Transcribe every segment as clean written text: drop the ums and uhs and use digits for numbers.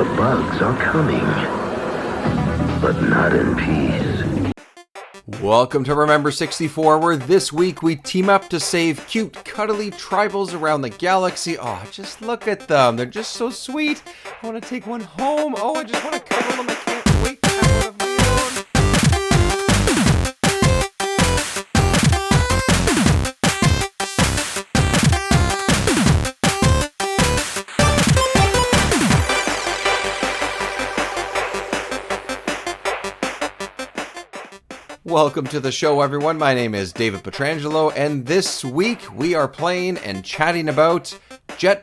The bugs are coming, but not in peace. Welcome to Remember 64, where this week we team up to save cute, cuddly tribals around the galaxy. Oh, just look at them. They're just so sweet. I want to take one home. Oh, I just want to cuddle them. I can't wait to have one of my own. Welcome to the show, everyone. My name is David Petrangelo, and this week we are playing and chatting about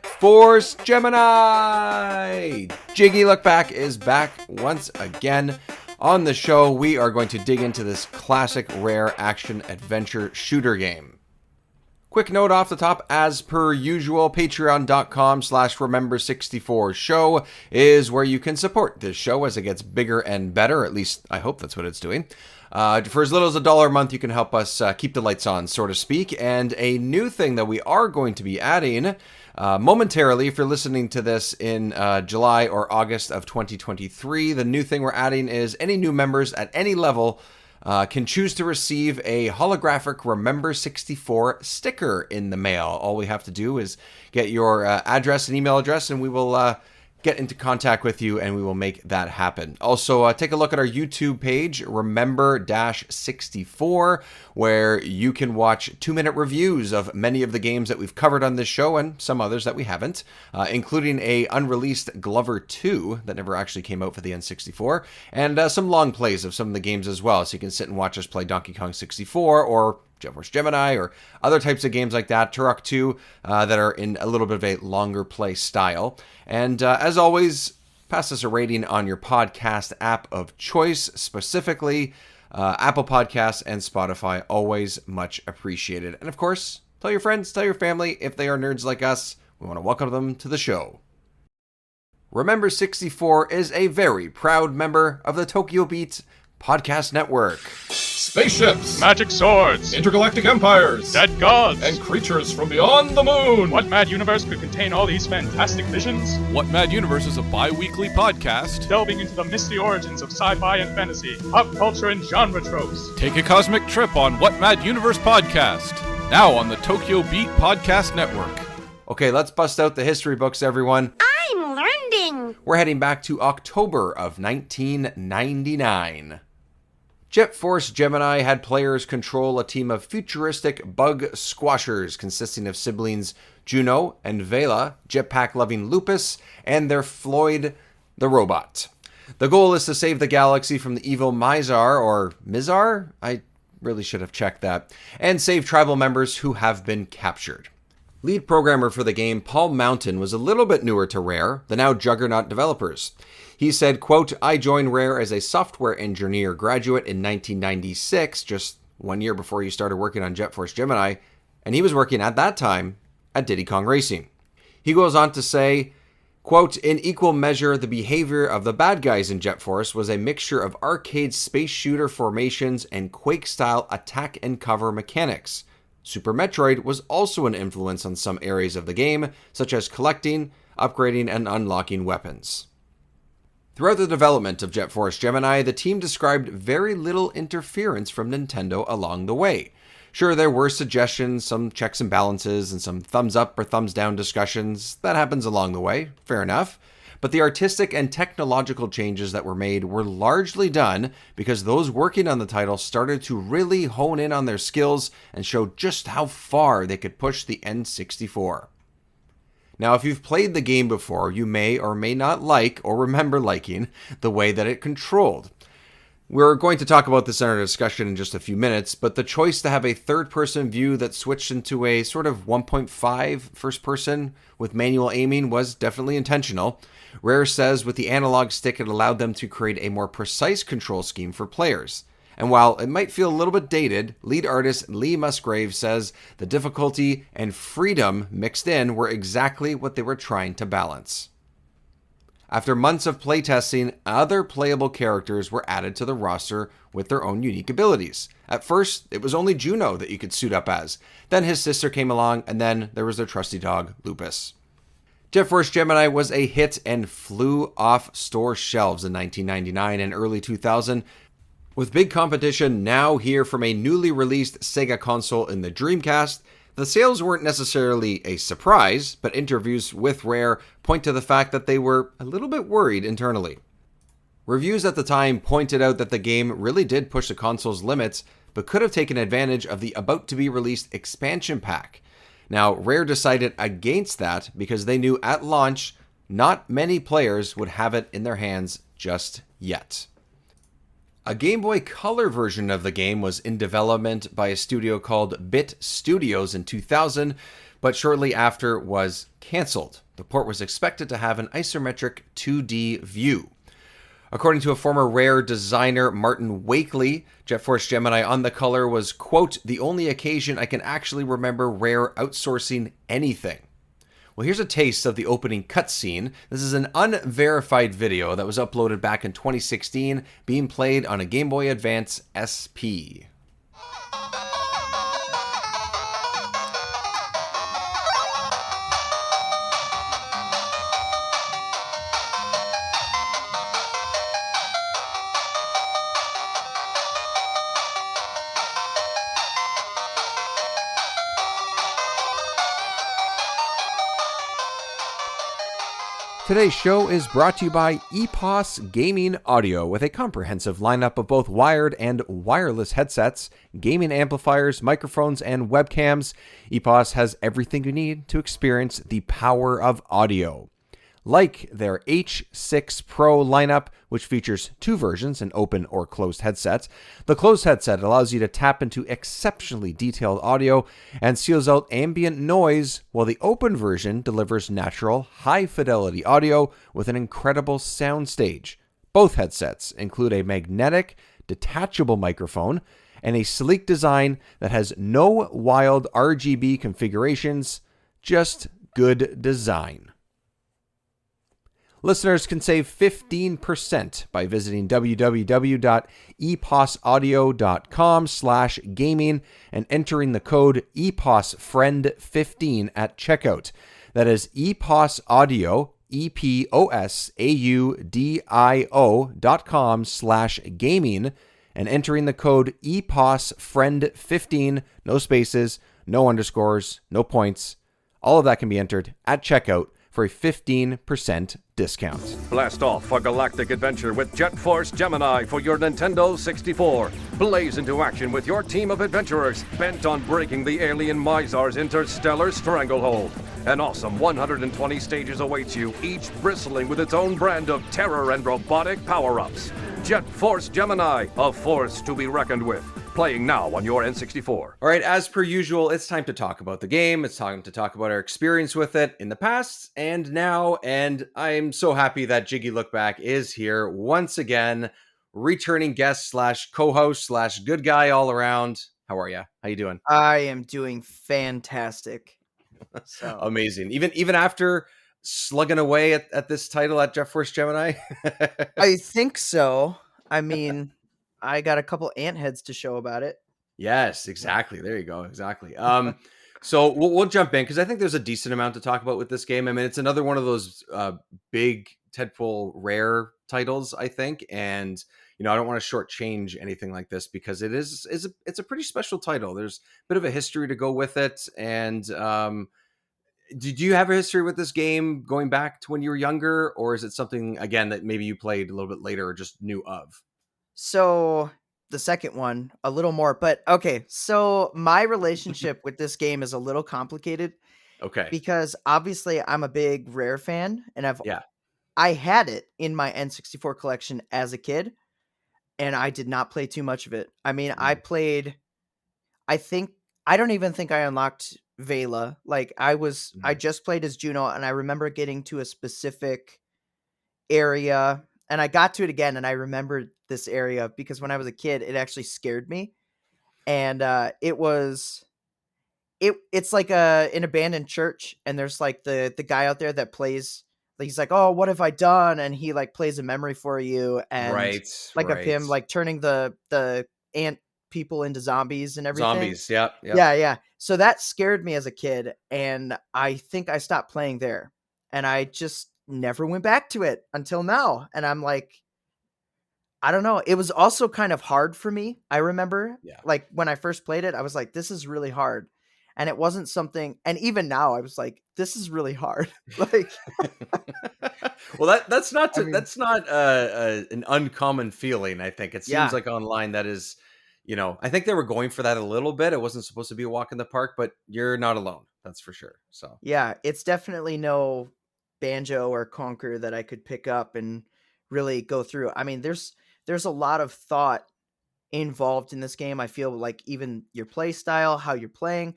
Force Gemini. Jiggylookback is back once again on the show. We are going to dig into this classic Rare action-adventure shooter game. Quick note off the top, as per usual, patreon.com/remember64show is where you can support this show as it gets bigger and better. At least, I hope that's what it's doing. For as little as $1 a month, you can help us keep the lights on, so to speak. And a new thing that we are going to be adding momentarily, if you're listening to this in July or August of 2023, the new thing we're adding is any new members at any level can choose to receive a holographic Remember 64 sticker in the mail. All we have to do is get your address and email address, and we will get into contact with you, and we will make that happen. Also, take a look at our YouTube page, Remember-64, where you can watch 2-minute reviews of many of the games that we've covered on this show and some others that we haven't, including a unreleased Glover 2 that never actually came out for the N64, and some long plays of some of the games as well, so you can sit and watch us play Donkey Kong 64 or Force Gemini or other types of games like that, Turok 2, that are in a little bit of a longer play style. And as always, pass us a rating on your podcast app of choice, specifically Apple Podcasts and Spotify. Always much appreciated. And of course, tell your friends, tell your family if they are nerds like us. We want to welcome them to the show. Remember 64 is a very proud member of the Tokyo Beat Podcast Network. Spaceships, magic swords, intergalactic empires, dead gods, and creatures from beyond the moon. What mad universe could contain all these fantastic visions? What Mad Universe is a bi-weekly podcast Delving into the misty origins of sci-fi and fantasy, pop culture and genre tropes. Take a cosmic trip on What Mad Universe podcast, now on the Tokyo Beat Podcast Network. Okay, let's bust out the history books, everyone. I'm learning. We're heading back to October of 1999. Force Gemini had players control a team of futuristic bug squashers consisting of siblings Juno and Vela, jetpack-loving Lupus, and their Floyd the robot. The goal is to save the galaxy from the evil Mizar, or Mizar? I really should have checked that, and save tribal members who have been captured. Lead programmer for the game, Paul Mountain, was a little bit newer to Rare, the now Juggernaut developers. He said, quote, "I joined Rare as a software engineer graduate in 1996, just 1 year before you started working on Force Gemini, and he was working at that time at Diddy Kong Racing." He goes on to say, quote, "In equal measure, the behavior of the bad guys in Force was a mixture of arcade space shooter formations and Quake-style attack and cover mechanics. Super Metroid was also an influence on some areas of the game, such as collecting, upgrading, and unlocking weapons." Throughout the development of Force Gemini, the team described very little interference from Nintendo along the way. Sure, there were suggestions, some checks and balances, and some thumbs up or thumbs down discussions. That happens along the way, fair enough. But the artistic and technological changes that were made were largely done because those working on the title started to really hone in on their skills and show just how far they could push the N64. Now, if you've played the game before, you may or may not like or remember liking the way that it controlled. We're going to talk about this in our discussion in just a few minutes, but the choice to have a third-person view that switched into a sort of 1.5 first-person with manual aiming was definitely intentional. Rare says with the analog stick, it allowed them to create a more precise control scheme for players. And while it might feel a little bit dated, lead artist Lee Musgrave says the difficulty and freedom mixed in were exactly what they were trying to balance. After months of playtesting, other playable characters were added to the roster with their own unique abilities. At first, it was only Juno that you could suit up as. Then his sister came along, and then there was their trusty dog, Lupus. Jet Force Gemini was a hit and flew off store shelves in 1999 and early 2000, with big competition now here from a newly released Sega console in the Dreamcast. The sales weren't necessarily a surprise, but interviews with Rare point to the fact that they were a little bit worried internally. Reviews at the time pointed out that the game really did push the console's limits, but could have taken advantage of the about-to-be-released expansion pack. Now, Rare decided against that because they knew at launch not many players would have it in their hands just yet. A Game Boy Color version of the game was in development by a studio called Bit Studios in 2000, but shortly after was cancelled. The port was expected to have an isometric 2D view. According to a former Rare designer, Martin Wakely, Jet Force Gemini on the Color was, quote, the only occasion I can actually remember Rare outsourcing anything. Well, here's a taste of the opening cutscene. This is an unverified video that was uploaded back in 2016, being played on a Game Boy Advance SP. Today's show is brought to you by EPOS Gaming Audio, with a comprehensive lineup of both wired and wireless headsets, gaming amplifiers, microphones, and webcams. EPOS has everything you need to experience the power of audio. Like their H6 Pro lineup, which features two versions, an open or closed headset. The closed headset allows you to tap into exceptionally detailed audio and seals out ambient noise, while the open version delivers natural, high-fidelity audio with an incredible soundstage. Both headsets include a magnetic, detachable microphone and a sleek design that has no wild RGB configurations, just good design. Listeners can save 15% by visiting www.eposaudio.com/gaming and entering the code EPOSFRIEND15 at checkout. That is EPOS Audio, EPOSAUDIO.com/gaming, and entering the code EPOSFRIEND15, no spaces, no underscores, no points. All of that can be entered at checkout for a 15% discount. Blast off for galactic adventure with Jet Force Gemini for your Nintendo 64. Blaze into action with your team of adventurers bent on breaking the alien Mizar's interstellar stranglehold. An awesome 120 stages awaits you, each bristling with its own brand of terror and robotic power-ups. Jet Force Gemini, a force to be reckoned with. Playing now on your N64. All right, as per usual, it's time to talk about the game. It's time to talk about our experience with it in the past and now. And I'm so happy that Jiggylookback is here once again, returning guest / co-host / good guy all around. How are you? How you doing? I am doing fantastic. So. Amazing. Even after slugging away at this title at Jet Force Gemini? I think so. I mean, I got a couple ant heads to show about it. Yes, exactly. There you go. Exactly. So we'll jump in because I think there's a decent amount to talk about with this game. I mean, it's another one of those big tentpole Rare titles, I think, and I don't want to shortchange anything like this because it's a pretty special title. There's a bit of a history to go with it, and did you have a history with this game going back to when you were younger, or is it something again that maybe you played a little bit later or just knew of? So the second one, a little more, but okay. So my relationship with this game is a little complicated. Okay. Because obviously I'm a big Rare fan, and I had it in my N64 collection as a kid, and I did not play too much of it. I mean, I don't even think I unlocked Vela. Like I just played as Juno, and I remember getting to a specific area, and I got to it again, and I remembered this area because when I was a kid, it actually scared me. And it's like an abandoned church, and there's like the guy out there that plays, he's like, oh, what have I done? And he like plays a memory for you, and of him like turning the ant people into zombies and everything. Zombies, yeah. Yeah. So that scared me as a kid, and I think I stopped playing there. and I just never went back to it until now. And I'm like, I don't know. It was also kind of hard for me. I remember, Yeah. like, when I first played it, I was like, this is really hard. And it wasn't something, and even now I was like, this is really hard. Like, Well, that's not I mean, an uncommon feeling. I think it seems yeah, like online that is, I think they were going for that a little bit. It wasn't supposed to be a walk in the park, but you're not alone. That's for sure. So yeah, it's definitely no Banjo or Conquer that I could pick up and really go through. I mean, there's a lot of thought involved in this game. I feel like even your play style, how you're playing,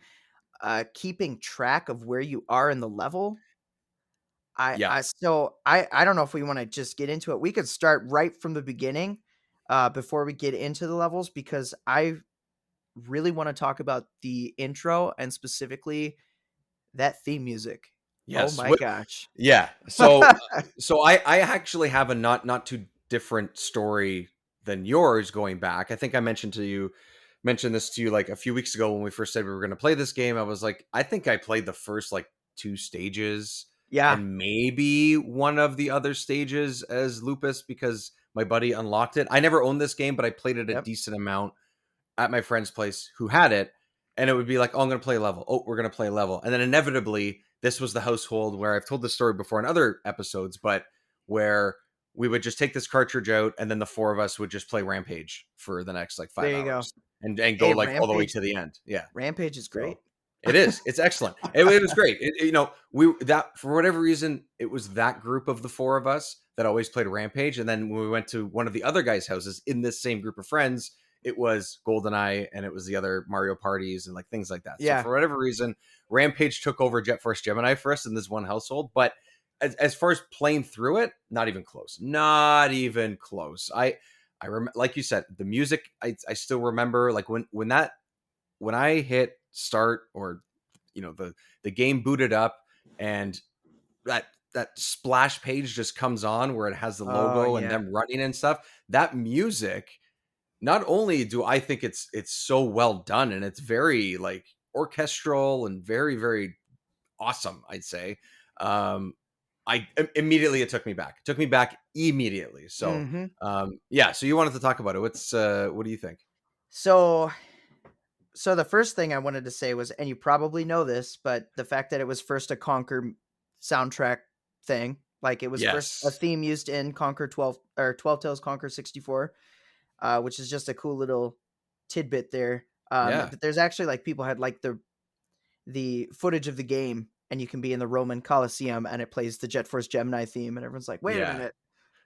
keeping track of where you are in the level. yeah, I don't know if we want to just get into it. We could start right from the beginning, before we get into the levels, because I really want to talk about the intro and specifically that theme music. Oh yes, my gosh. yeah. So I actually have a not too different story than yours going back. I think I mentioned this to you like a few weeks ago when we first said we were going to play this game. I was like, I think I played the first like 2 stages Yeah. and maybe one of the other stages as Lupus because my buddy unlocked it. I never owned this game, but I played it a Yep. decent amount at my friend's place who had it. And it would be like, oh, I'm going to play a level. Oh, we're going to play a level. And then inevitably, this was the household where I've told this story before in other episodes, but where we would just take this cartridge out and then the four of us would just play Rampage for the next like There five you go. hours and go Hey, like all the way Rampage. to the end. Yeah. Rampage is great. So it is. It's excellent. It was great. We that for whatever reason, it was that group of the four of us that always played Rampage. And then when we went to one of the other guys' houses in this same group of friends, it was GoldenEye and it was the other Mario parties and like things like that. So Yeah. for whatever reason, Rampage took over Jet Force Gemini for us in this one household. But as far as playing through it, not even close. Not even close. I remember, like you said, the music. I still remember like when I hit start or the game booted up and that splash page just comes on where it has the logo and Yeah. them running and stuff. That music, not only do I think it's so well done and it's very like orchestral and very very awesome, I'd say. I immediately it took me back. It took me back immediately. So Mhm. yeah. So you wanted to talk about it. What do you think? So the first thing I wanted to say was, and you probably know this, but the fact that it was first a Conquer soundtrack thing, like it was first a Yes. theme used in Conquer 12 or 12 Tales Conquer 64, which is just a cool little tidbit there. Yeah. But there's actually like people had like the footage of the game, and you can be in the Roman Colosseum, and it plays the Jet Force Gemini theme, and everyone's like, "Wait a Yeah. minute!"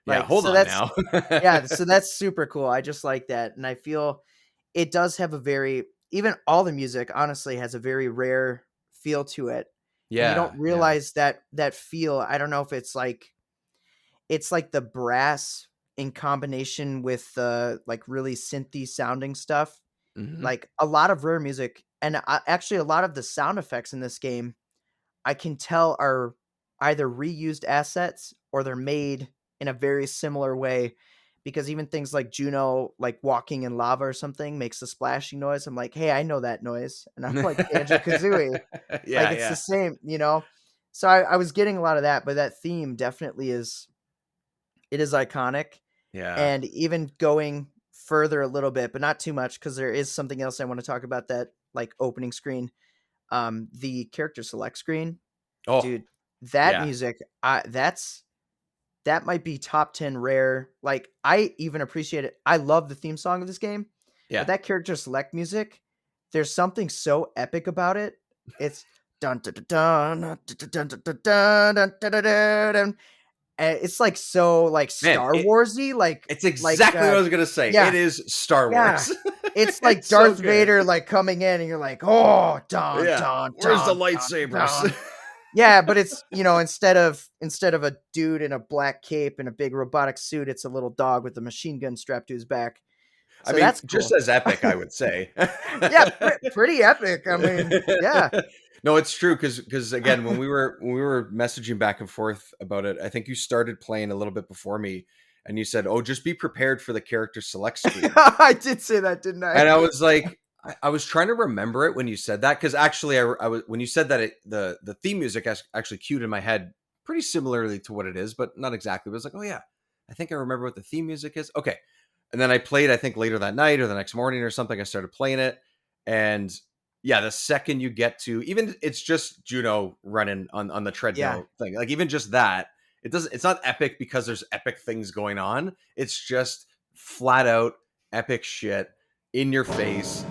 Yeah. Like, Hold so on that's now. yeah, so that's super cool. I just like that, and I feel it does have a very even all the music honestly has a very rare feel to it, and you Yeah. don't Yeah. realize that feel. I don't know if it's like the brass in combination with the like really synthy sounding stuff. Hmm. Like a lot of Rare music, and actually a lot of the sound effects in this game, I can tell are either reused assets or they're made in a very similar way, because even things like Juno, like walking in lava or something, makes a splashing noise. I'm like, hey, I know that noise. And I'm like, Banjo Kazooie. Like, Yeah. it's the Yeah. same. So I was getting a lot of that, but that theme definitely is iconic. Yeah. And even going further a little bit, but not too much, because there is something else I want to talk about, that like opening screen, the character select screen. Oh, Dude, that yeah. music, that might be top 10 Rare. Like, I even appreciate it. I love the theme song of this game, but Yeah. that character select music, there's something so epic about it. It's dun dun dun dun dun dun dun dun dun dun dun dun dun. And it's like so like Man, Star Warsy, it's exactly what I was gonna say. yeah, It is Star yeah. Wars. It's like It's so Darth good. Vader like coming in, and you're like, oh, dun Yeah. dun Where's the dun lightsabers? dun. Yeah, but it's instead of a dude in a black cape and a big robotic suit, it's a little dog with a machine gun strapped to his back. I So mean, that's just cool. as epic, I would say. Yeah, pretty epic. I mean, yeah. No, it's true because again, when we were messaging back and forth about it, I think you started playing a little bit before me, and you said, "Oh, just be prepared for the character select screen." I did say that, didn't I? And I was like, I was trying to remember it when you said that, because actually, I was when you said that the theme music actually cued in my head pretty similarly to what it is, but not exactly. But it was like, oh yeah, I think I remember what the theme music is. Okay. And then I played, I think later that night or the next morning or something, I started playing it. And yeah, the second you get to, even it's just Juno running on the Yeah. treadmill thing. Like even just that, it's not epic because there's epic things going on. It's just flat out epic shit in your face.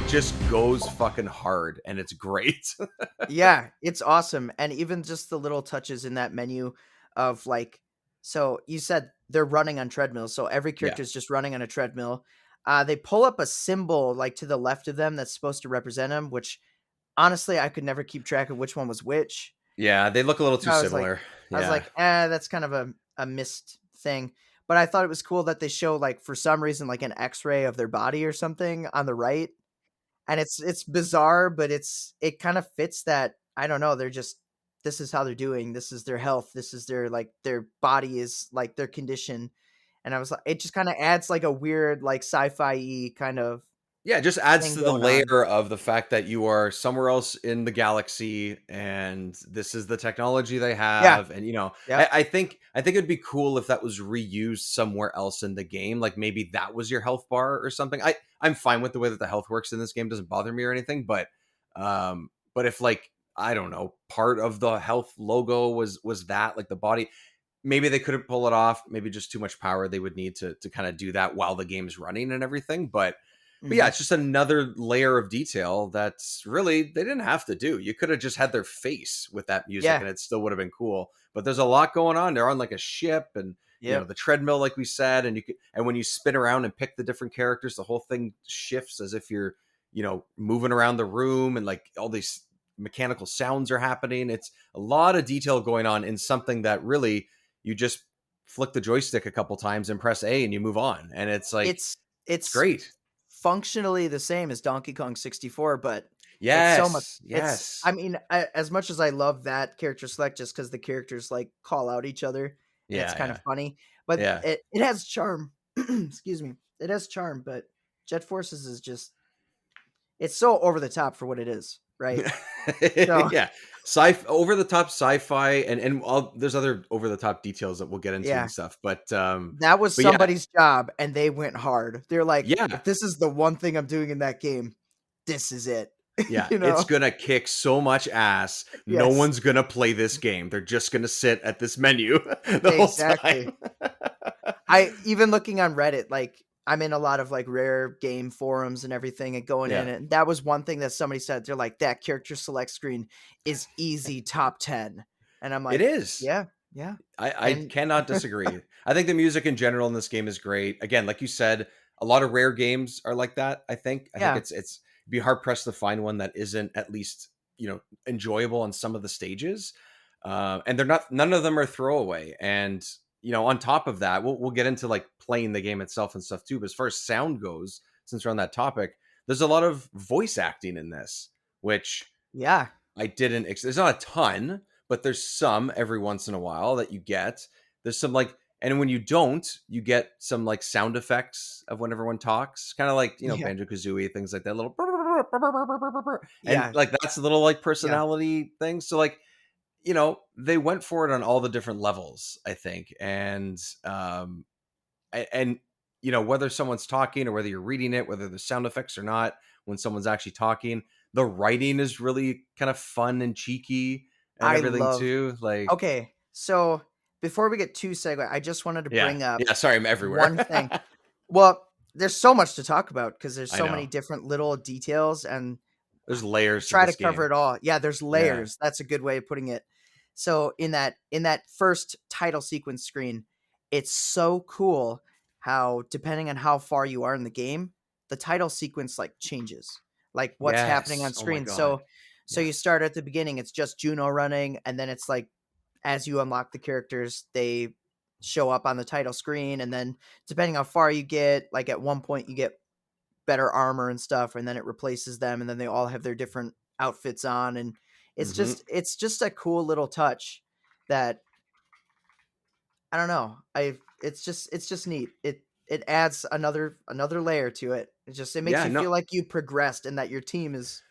Just goes fucking hard and it's great. Yeah, it's awesome. And even just the little touches in that menu of like, so you said they're running on treadmills, so every Yeah. character is just running on a treadmill. They pull up a symbol like to the left of them that's supposed to represent them, which honestly I could never keep track of which one was which. Yeah, they look a little too I was like, similar. I was Yeah. like, that's kind of a missed thing. But I thought it was cool that they show like for some reason like an X-ray of their body or something on the right. And it's bizarre, but it kind of fits that, I don't know, they're just, this is how they're doing. This is their health. This is their, like, their body is like their condition. And I was like, it just kind of adds like a weird, like sci-fi kind of Yeah, it just adds thing to the going on. layer of the fact that you are somewhere else in the galaxy and this is the technology they have. And Yep. I think it'd be cool if that was reused somewhere else in the game. Like maybe that was your health bar or something. I'm fine with the way that the health works in this game, doesn't bother me or anything, but if like, I don't know, part of the health logo was that, like the body, maybe they couldn't pull it off, maybe just too much power they would need to kind of do that while the game's running and everything. But yeah, it's just another layer of detail that's really, they didn't have to do. You could have just had their face with that music and it still would have been cool. But there's a lot going on. They're on like a ship and the treadmill, like we said, and and when you spin around and pick the different characters, the whole thing shifts as if you're, moving around the room and like all these mechanical sounds are happening. It's a lot of detail going on in something that really you just flick the joystick a couple times and press A and you move on. And it's like, it's great. Functionally the same as Donkey Kong 64, but yes, it's so much. Yes. I mean, as much as I love that character select, just because the characters like call out each other, and it's kind of funny. But it has charm. Excuse me, it has charm. But Jet Forces is just, it's so over the top for what it is, right? So, yeah, over the top sci-fi, and there's other over the top details that we'll get into and stuff. But that was somebody's job, and they went hard. They're like, if this is the one thing I'm doing in that game, this is it. Yeah, it's gonna kick so much ass. No one's gonna play this game. They're just gonna sit at this menu the whole time. I even looking on Reddit, like I'm in a lot of like rare game forums and everything, and going in, and that was one thing that somebody said. They're like, that character select screen is easy top 10, and I'm like, it is. Yeah. I cannot disagree. I think the music in general in this game is great. Again, like you said, a lot of rare games are like that. I think it's be hard pressed to find one that isn't at least enjoyable on some of the stages, and they're not. None of them are throwaway. And on top of that, we'll get into like playing the game itself and stuff too. But as far as sound goes, since we're on that topic, there's a lot of voice acting in this, which I didn't. There's not a ton, but there's some every once in a while that you get. There's some like, and when you don't, you get some like sound effects of when everyone talks, kind of like Banjo-Kazooie, things like that, little and like that's a little like personality thing. So like, they went for it on all the different levels, I think. And whether someone's talking or whether you're reading it, whether there's sound effects or not, when someone's actually talking, the writing is really kind of fun and cheeky and everything too. Like, okay, so before we get too segue, I just wanted to bring up. Yeah, sorry, I'm everywhere. One thing. Well, there's so much to talk about because there's so many different little details, and there's layers. Try to cover it all. Yeah, there's layers. That's a good way of putting it. So in that first title sequence screen, it's so cool how, depending on how far you are in the game, the title sequence like changes, like what's happening on screen. So you start at the beginning, it's just Juno running, and then it's like as you unlock the characters, they show up on the title screen, and then depending how far you get, like at one point you get better armor and stuff, and then it replaces them, and then they all have their different outfits on, and it's Mhm. just a cool little touch that I don't know. It's just neat. It adds another layer to it. It makes Yeah, you no. feel like you progressed and that your team is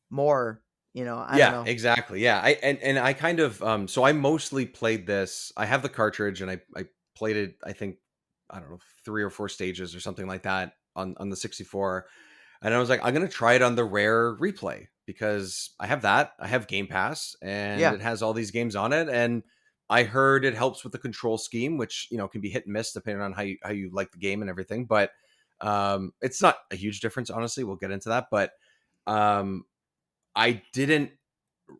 more, I don't Yeah, know. exactly. Yeah. And I kind of so I mostly played this. I have the cartridge and I played it, I think, I don't know, 3 or 4 stages or something like that on the 64. And I was like, I'm gonna try it on the Rare replay because I have that. I have Game Pass and Yeah. it has all these games on it. And I heard it helps with the control scheme, which can be hit and miss depending on how you like the game and everything. But it's not a huge difference, honestly. We'll get into that. But um I didn't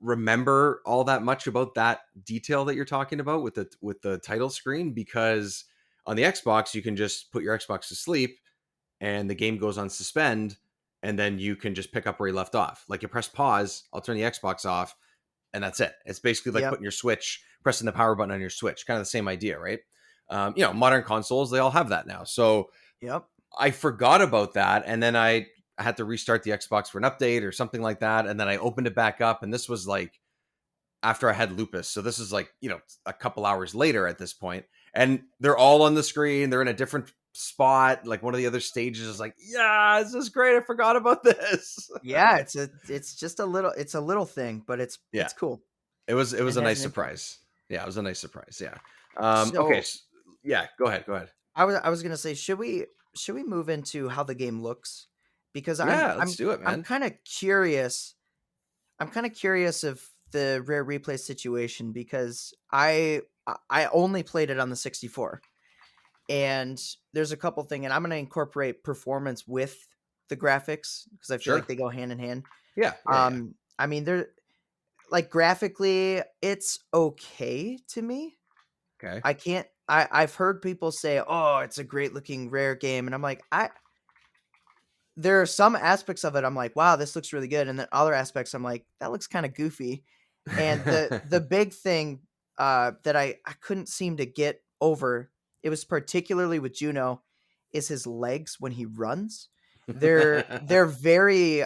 remember all that much about that detail that you're talking about with the title screen, because on the Xbox you can just put your Xbox to sleep and the game goes on suspend, and then you can just pick up where you left off. Like you press pause, I'll turn the Xbox off, and that's it. It's basically like Yep. putting your Switch, pressing the power button on your Switch, kind of the same idea, right? Modern consoles, they all have that now. So Yep. I forgot about that, and then I had to restart the Xbox for an update or something like that, and then I opened it back up, and this was like after I had lupus. So this is like, a couple hours later at this point, and they're all on the screen. They're in a different spot. Like one of the other stages is like, yeah, this is great. I forgot about this. Yeah, it's just it's a little thing, but Yeah, it's cool. it was a And has nice an impact. surprise. Yeah, it was a nice surprise. Yeah. Okay. So Yeah, go ahead. Go ahead. I was gonna say, should we move into how the game looks? Because Yeah, let's do it, I'm man. kind of curious. I'm kind of curious of the Rare Replay situation because I only played it on the 64, and there's a couple things, and I'm gonna incorporate performance with the graphics because I feel like Sure. they go hand in hand. Yeah. Yeah. Yeah. I mean, they're like graphically, it's okay to me. Okay. I can't. I've heard people say, "Oh, it's a great looking Rare game," and I'm like, there are some aspects of it I'm like, "Wow, this looks really good," and then other aspects I'm like, "That looks kind of goofy." And the big thing that I couldn't seem to get over, it was particularly with Juno, is his legs when he runs. They're very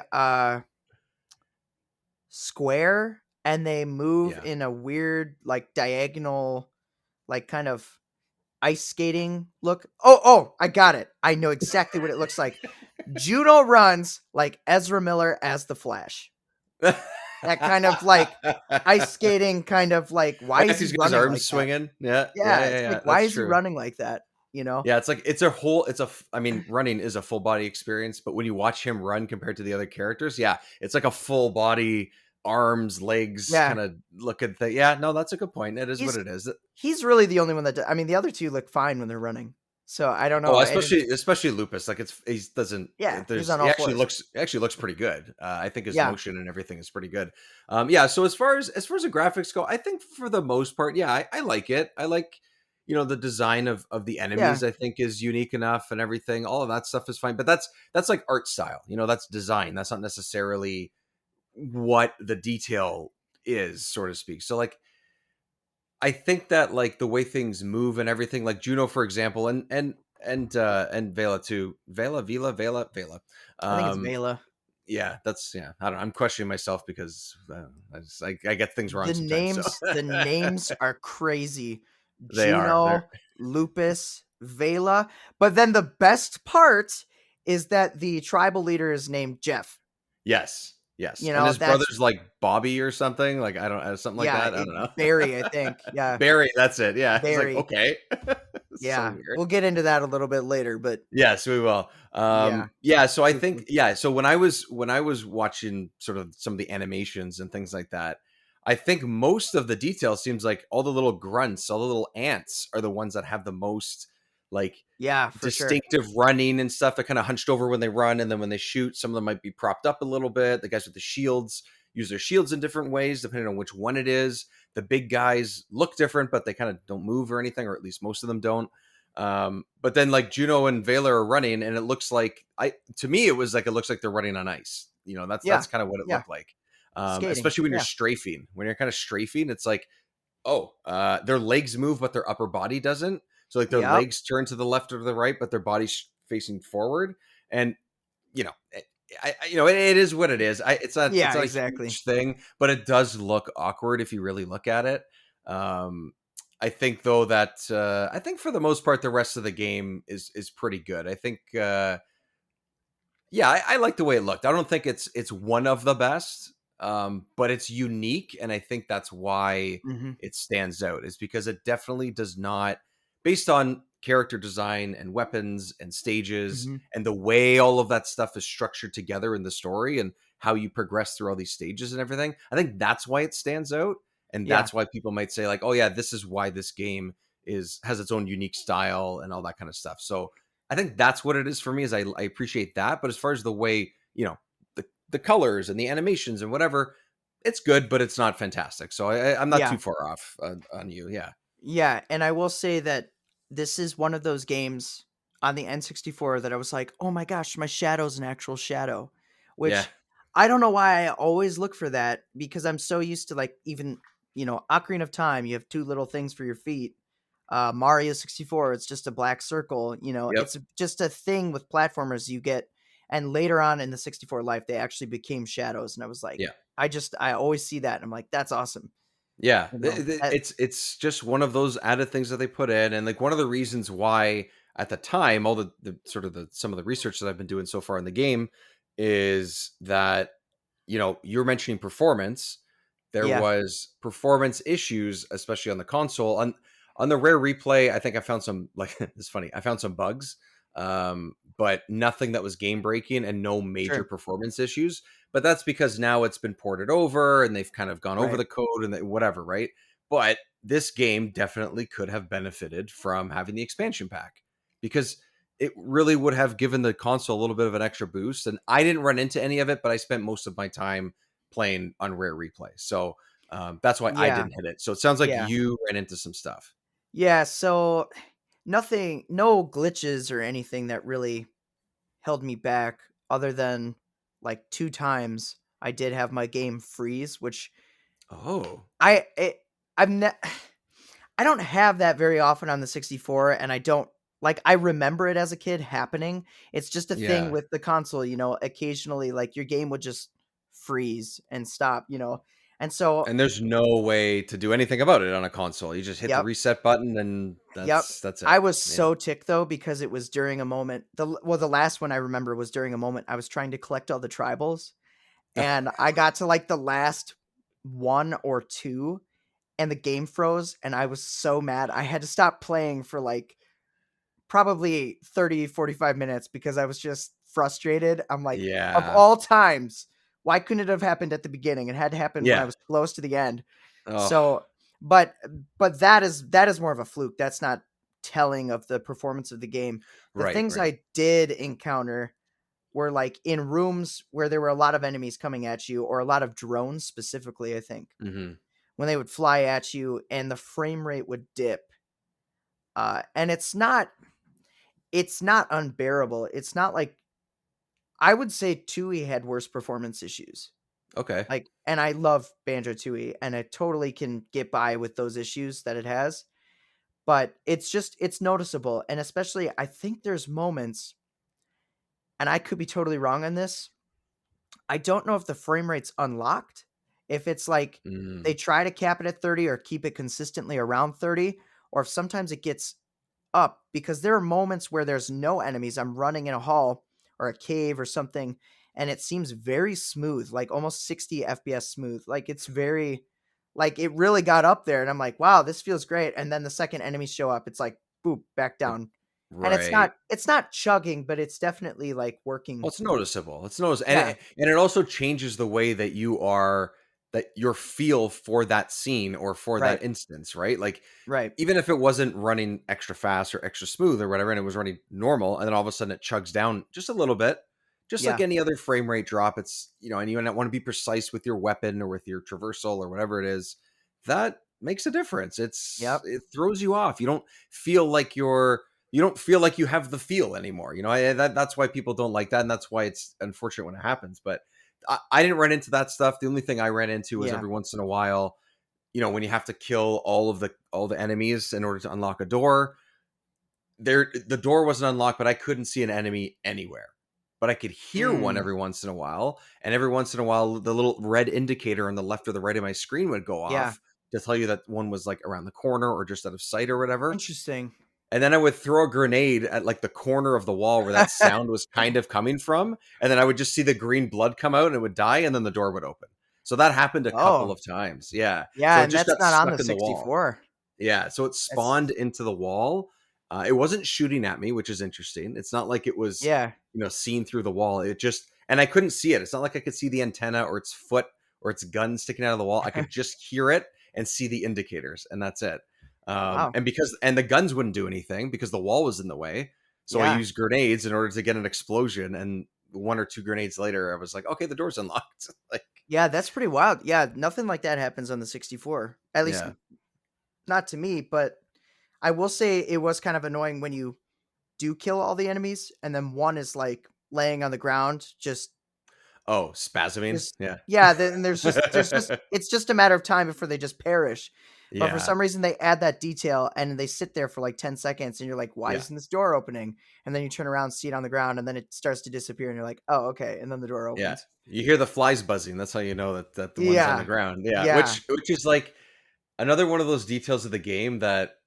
square, and they move Yeah. in a weird like diagonal, like kind of ice skating look. Oh, I got it. I know exactly what it looks like. Juno runs like Ezra Miller as the Flash. That kind of like ice skating, kind of like, why I guess is he he's got his running arms like that? swinging. Yeah. Yeah. Yeah, Yeah. it's Yeah. like, why That's is he true. running like that? Yeah, it's like I mean, running is a full body experience, but when you watch him run compared to the other characters, yeah, it's like a full body, arms, legs Yeah, kind of looking thing. Yeah, no, that's a good point. It is what he's it is. he's really the only one that. I mean, the other two look fine when they're running. So I don't Oh, know. especially Lupus. Like he doesn't. Yeah, he's There's on he all actually fours. looks pretty good. I think his Yeah, motion and everything is pretty good. Yeah. So as far as the graphics go, I think for the most part, yeah, I like it. I like the design of the yeah, enemies. I think is unique enough and everything. All of that stuff is fine. But that's like art style. That's design. That's not necessarily what the detail is, so to speak. So like I think that like the way things move and everything, like Juno, for example, and Vela too. Vela. I think it's Um, Vela. yeah, yeah. I don't know. I'm questioning myself because I get things wrong sometimes. So The names are crazy. they are. They're Juno, Lupus, Vela. But then the best part is that the tribal leader is named Jeff. yes, and his That's brother's like Bobby or something. Like I don't something like yeah, that. I don't know. Barry, I think. Yeah, Barry, that's it. Yeah, he's like Barry. okay. So Yeah. weird. We'll get into that a little bit later, but Yes, we will. yeah. Yeah, so I think Goofy. yeah, so when I was watching sort of some of the animations and things like that, I think most of the detail seems like all the little grunts, all the little ants are the ones that have the most like Yeah, for sure. distinctive running and stuff. They're kind of hunched over when they run, and then when they shoot, some of them might be propped up a little bit. The guys with the shields use their shields in different ways depending on which one it is. The big guys look different, but they kind of don't move or anything, or at least most of them don't. But then like Juno and Vela are running, and it looks like to me it looks like they're running on ice. Yeah. That's kind of what it Yeah. looked like. Skating. Especially when you're Yeah. strafing. When you're kind of strafing, it's like Their legs move, but their upper body doesn't. So like their Yep. legs turn to the left or the right, but their body's facing forward. And it is what it is. It's Yeah, not a exactly. huge thing, but it does look awkward if you really look at it. I think though that I think for the most part the rest of the game is pretty good. I think I like the way it looked. I don't think it's one of the best, but it's unique, and I think that's why Hmm. it stands out. Is because it definitely does not, based on character design and weapons and stages Hmm. and the way all of that stuff is structured together in the story and how you progress through all these stages and everything. I think that's why it stands out, and Yeah. that's why people might say like, "Oh yeah, this is why this game has its own unique style and all that kind of stuff." So I think that's what it is for me. Is I appreciate that, but as far as the way the colors and the animations and whatever, it's good, but it's not fantastic. So I'm not Yeah. too far off on you. Yeah, Yeah, and I will say that this is one of those games on the N64 that I was like, "Oh my gosh, my shadow's an actual shadow," yeah, which I don't know why I always look for that because I'm so used to like even Ocarina of Time. You have two little things for your feet. Mario 64, it's just a black circle. yep, It's just a thing with platformers you get. And later on in the 64 life, they actually became shadows, and I was like, yeah. I always see that, and I'm like, that's awesome. Yeah, That, it's just one of those added things that they put in, and like one of the reasons why at the time all the sort of the some of the research that I've been doing so far in the game is that you're mentioning performance. There yeah, was performance issues, especially on the console. On the Rare Replay, I think I found some like it's funny. I found some bugs, but nothing that was game breaking and no major sure, performance issues. But that's because now it's been ported over and they've kind of gone over right. the code and whatever, right? But this game definitely could have benefited from having the expansion pack because it really would have given the console a little bit of an extra boost. And I didn't run into any of it, but I spent most of my time playing on Rare Replay. So that's why I Yeah, didn't hit it. So it sounds like yeah, you ran into some stuff. yeah. So no glitches or anything that really held me back, other than like two times I did have my game freeze, which Oh, I it, I'm ne- I don't have that very often on the 64, and I don't like I remember it as a kid happening. It's just a thing yeah. with the console, occasionally like your game would just freeze and stop. And so And there's no way to do anything about it on a console. You just hit the yep, reset button and yep. that's it. I was Yeah. so ticked though because it was during a moment. The last one I remember was during a moment I was trying to collect all the tribals, and I got to like the last one or two, and the game froze, and I was so mad. I had to stop playing for like probably 30-45 minutes because I was just frustrated. I'm like, of Yeah. all times, why couldn't it have happened at the beginning? It had to happen when I Yeah. was close to the end. Oh, So, but that is more of a fluke. That's not telling of the performance of the game. The right, things right. I did encounter were like in rooms where there were a lot of enemies coming at you, or a lot of drones specifically, I think, Hmm. when they would fly at you and the frame rate would dip. And it's not unbearable. It's not like I would say Tui had worse performance issues. Okay. Like, and I love Banjo Tooie, and I totally can get by with those issues that it has. But it's noticeable, and especially I think there's moments, and I could be totally wrong on this. I don't know if the frame rate's unlocked, if it's like they Mm. try to cap it at 30 or keep it consistently around 30, or if sometimes it gets up, because there are moments where there's no enemies. I'm running in a hall or a cave or something, and it seems very smooth, like almost 60 FPS smooth. Like it's very, like it really got up there, and I'm like, wow, this feels great. And then the second enemies show up, it's like, boop, back Like, down. And it's right. not, it's not chugging, but it's definitely like Well, working. it's noticeable. It's noticeable, Yeah, and it also changes the way that your feel for that scene or for right, that instance, right? Like right. even if it wasn't running extra fast or extra smooth or whatever, and it was running normal, and then all of a sudden it chugs down just a little bit, just like Yeah, any other frame rate drop. It's and you want to be precise with your weapon or with your traversal or whatever it is. That makes a difference. yep, It throws you off. You don't feel like you have the feel anymore. That's why people don't like that, and that's why it's unfortunate when it happens. But I didn't run into that stuff. The only thing I ran into was yeah, every once in a while, when you have to kill all the enemies in order to unlock a door, the door wasn't unlocked, but I couldn't see an enemy anywhere. But I could hear one every once in a while, and every once in a while, the little red indicator on the left or the right of my screen would go Yeah. off to tell you that one was like around the corner or just out of sight or whatever. Interesting. And then I would throw a grenade at like the corner of the wall where that sound was kind of coming from, and then I would just see the green blood come out and it would die, and then the door would open. So that happened a couple of times. Yeah. Yeah, So it and just that's got not on stuck the in the wall. 64. Yeah, so it spawned into the wall. It wasn't shooting at me, which is interesting. It's not like it was, Yeah. seen through the wall. It just, and I couldn't see it. It's not like I could see the antenna or its foot or its gun sticking out of the wall. I could just hear it and see the indicators, and that's it. Wow. And the guns wouldn't do anything because the wall was in the way. So I used grenades in order to get an explosion. And 1 or 2 grenades later, I was like, okay, the door's unlocked. Yeah, that's pretty wild. Yeah, nothing like that happens on the 64. At least not to me, but I will say it was kind of annoying when you do kill all the enemies and then one is like laying on the ground just spasming. yeah, then there's just it's just a matter of time before they just perish. But for some reason they add that detail and they sit there for like 10 seconds and you're like, why isn't this door opening? And then you turn around, see it on the ground, and then it starts to disappear and you're like, oh, okay. And then the door opens. Yeah. You hear the flies buzzing. That's how you know that the one's on the ground. Yeah. Which is like another one of those details of the game that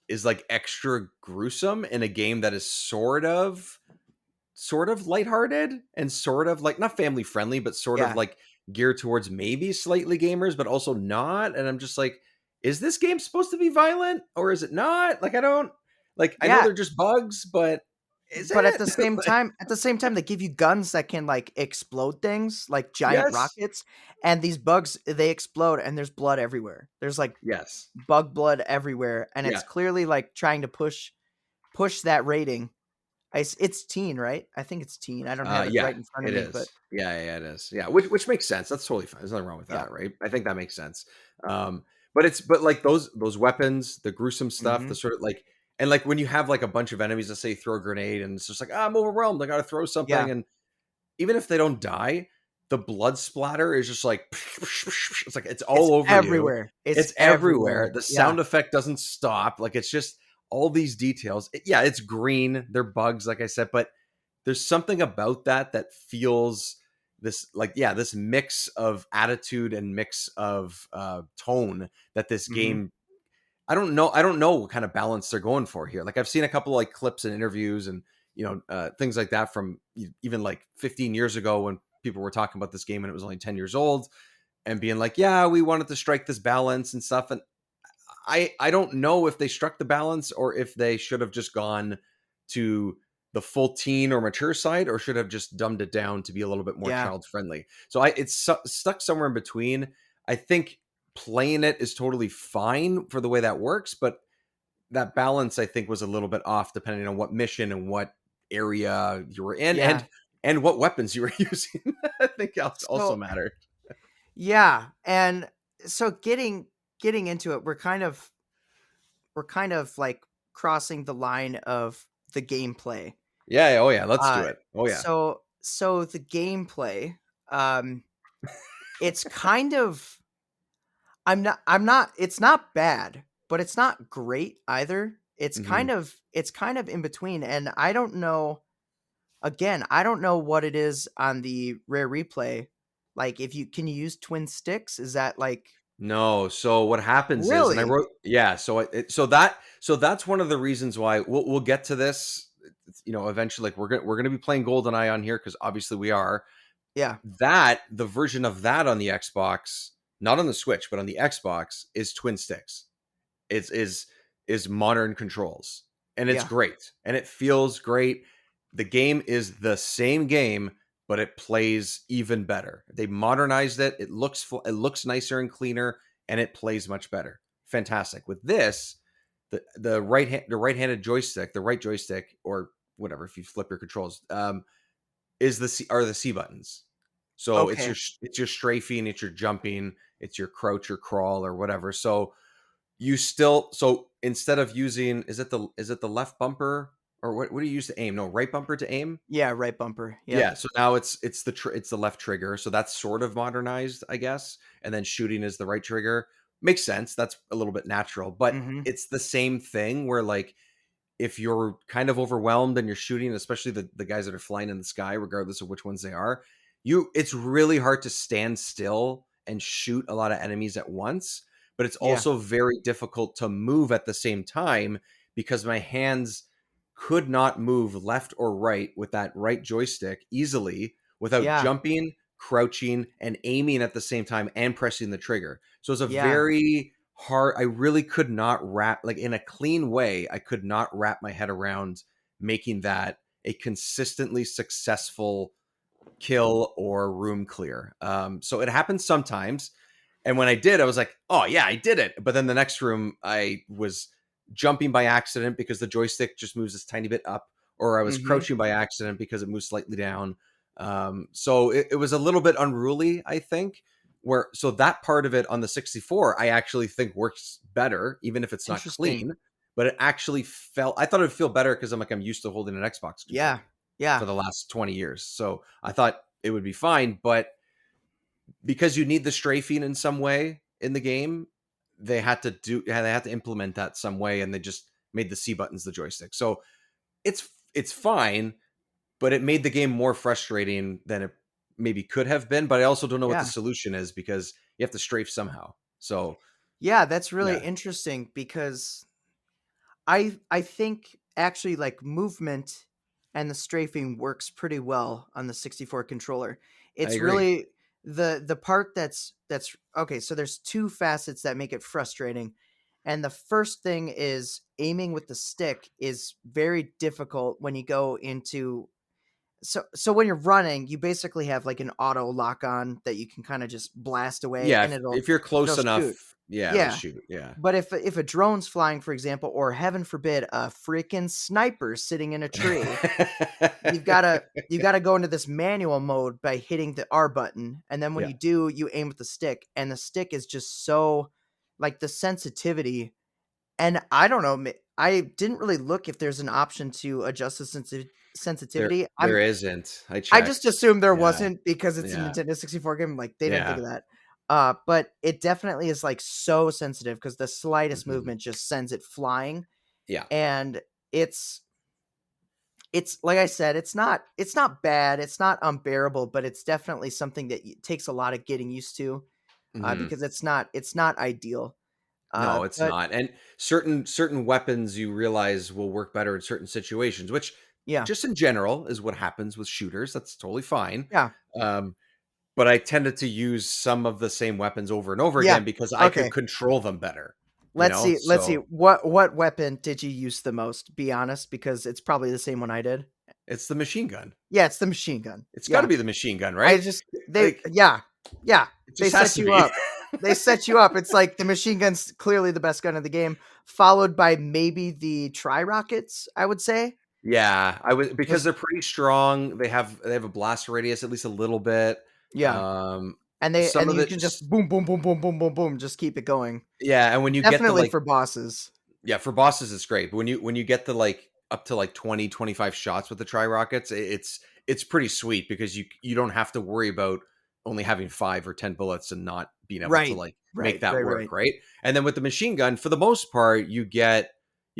is like extra gruesome in a game that is sort of lighthearted and sort of like not family friendly, but sort of like geared towards maybe slightly gamers, but also not. And I'm just like, is this game supposed to be violent or is it not? Like, I don't like, I know they're just bugs, but at the same time, they give you guns that can like explode things like giant rockets, and these bugs, they explode and there's blood everywhere. There's like bug blood everywhere, and it's clearly like trying to push that rating. It's teen, right? I think it's teen. I don't have it right in front of me, but it is. Yeah, which makes sense. That's totally fine. There's nothing wrong with that, right? I think that makes sense. But like those weapons, the gruesome stuff, the sort of like. And like when you have like a bunch of enemies that say throw a grenade and it's just like, I'm overwhelmed, I gotta throw something. And even if they don't die, the blood splatter is just like, it's like it's all over everywhere. You. It's everywhere. The sound effect doesn't stop. Like it's just all these details. It's green. They're bugs, like I said, but there's something about that feels this like, this mix of attitude and mix of tone that this game. I don't know what kind of balance they're going for here. Like I've seen a couple like clips and interviews and things like that from even like 15 years ago when people were talking about this game and it was only 10 years old and being like, we wanted to strike this balance and stuff. And I don't know if they struck the balance or if they should have just gone to the full teen or mature side or should have just dumbed it down to be a little bit more child friendly. So it's stuck somewhere in between. I think playing it is totally fine for the way that works, but that balance I think was a little bit off depending on what mission and what area you were in and what weapons you were using. I think also mattered. Yeah, and so getting into it, we're kind of like crossing the line of the gameplay. Yeah, let's do it. Oh yeah. So the gameplay, it's kind of it's not bad, but it's not great either. It's kind of in between. And I don't know what it is on the Rare Replay. Like can you use twin sticks? Is that like, no. So what happens is, and I wrote, so that's one of the reasons why we'll get to this, eventually. Like we're going to be playing GoldenEye on here. 'Cause obviously we are, the version of that on the Xbox, not on the Switch, but on the Xbox is twin sticks. It is modern controls and it's great and it feels great. The game is the same game, but it plays even better. They modernized it. It looks nicer and cleaner and it plays much better. Fantastic. With this, the right-handed joystick, the right joystick or whatever, if you flip your controls, are the C buttons. So it's your strafing, it's your jumping, it's your crouch or crawl or whatever. So instead of using, is it the left bumper or what do you use to aim? No, right bumper to aim? Yeah, right bumper. Yeah. So now it's the left trigger. So that's sort of modernized, I guess. And then shooting is the right trigger. makes sense. That's a little bit natural, but Mm-hmm. it's the same thing where like if you're kind of overwhelmed and you're shooting, especially the guys that are flying in the sky, regardless of which ones they are, it's really hard to stand still and shoot a lot of enemies at once. But it's Yeah. also very difficult to move at the same time because my hands could not move left or right with that right joystick easily without Yeah. jumping, crouching, and aiming at the same time and pressing the trigger. So it's a Yeah. very hard. I really could not wrap, like in a clean way, I could not wrap my head around making that a consistently successful kill or room clear. So it happens sometimes. And when I did, I was like, oh yeah, I did it. But then the next room, I was jumping by accident because the joystick just moves this tiny bit up, or I was Mm-hmm. crouching by accident because it moves slightly down. So it was a little bit unruly, I think. So that part of it on the 64, I actually think works better, even if it's not Interesting. clean. But it actually I thought it would feel better because I'm used to holding an Xbox Yeah. controller Yeah. for the last 20 years. So I thought it would be fine. But because you need the strafing in some way in the game, they had to implement that some way, and they just made the C buttons the joystick. So it's fine, but it made the game more frustrating than it maybe could have been. But I also don't know what the Yeah. solution is because you have to strafe somehow. So Yeah. That's really yeah, interesting because I think actually like movement and the strafing works pretty well on the 64 controller. I It's agree. really the part that's okay, so there's two facets that make it frustrating. And the first thing is aiming with the stick is very difficult when you go into so when you're running, you basically have like an auto lock on that you can kind of just blast away Yeah, and if you're close it'll shoot. enough, yeah, it'll Yeah. shoot. Yeah. But if a drone's flying, for example, or heaven forbid, a freaking sniper sitting in a tree, you gotta go into this manual mode by hitting the R button, and then when Yeah. you do, you aim with the stick, and the stick is just so like the sensitivity. And I don't know, I didn't really look if there's an option to adjust the There sensitivity. there isn't. I I just checked. assumed there Yeah. wasn't because it's a Yeah. Nintendo 64 game. Like they didn't think Yeah. of that. But it definitely is like so sensitive because the slightest Mhm. movement just sends it flying. Yeah. And it's like I said, it's not bad, it's not unbearable, but it's definitely something that takes a lot of getting used to Mhm. because it's not ideal. No, it's But not. And certain weapons you realize will work better in certain situations, which yeah, just in general is what happens with shooters. That's totally fine. yeah, Um, but I tended to use some of the same weapons over and over yeah. again because I could Okay, control them better, let's see. Let's see. So What weapon did you use the most? Be honest, because it's probably the same one I did. it's the machine gun. Yeah, it's the machine gun. It's got to Yeah. be the machine gun, I right? just Like yeah. it They just has set to you be. up. They set you up. It's like the machine gun's clearly the best gun of the game, followed by maybe the tri rockets, I would say. Yeah, I was because Just they're pretty strong. They have a blast radius at least a little bit. yeah. Um, And some of you it, can just boom, boom, boom, boom, boom, boom, boom, just keep it going. yeah, and when you get the Definitely like, for bosses. yeah, for bosses it's great. But when you get the like up to like 20-25 shots with the tri rockets, it's pretty sweet because you don't have to worry about only having 5 or 10 bullets and not being able to Right. like make Right. that Right. work, Right. right? And then with the machine gun, for the most part, you get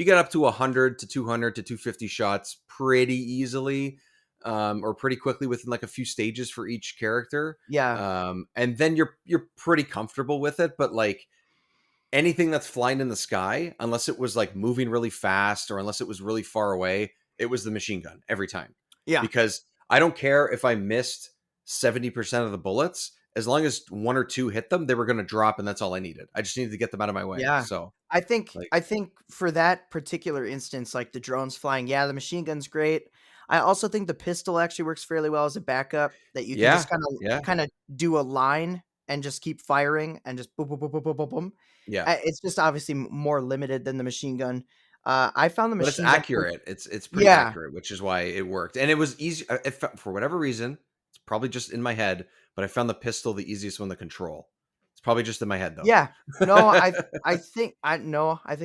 up to 100 to 200 to 250 shots pretty easily, or pretty quickly within like a few stages for each character. Yeah. And then you're pretty comfortable with it, but like anything that's flying in the sky, unless it was like moving really fast or unless it was really far away, it was the machine gun every time. Yeah. Because I don't care if I missed 70% of the bullets, as long as one or two hit them, they were going to drop, and that's all I needed. I just needed to get them out of my way. Yeah. So, I think like, I think for that particular instance, like the drones flying, yeah, the machine gun's great. I also think the pistol actually works fairly well as a backup that you can yeah, just kind of yeah, kind of do a line and just keep firing and just boom, boom, boom, boom, boom, boom, boom. yeah. It's just obviously more limited than the machine gun. I found the But it's machine gun. accurate. It's pretty Yeah, accurate, which is why it worked. And it was easy. For whatever reason, it's probably just in my head, but I found the pistol the easiest one to control. It's probably just in my head though. yeah. No, I think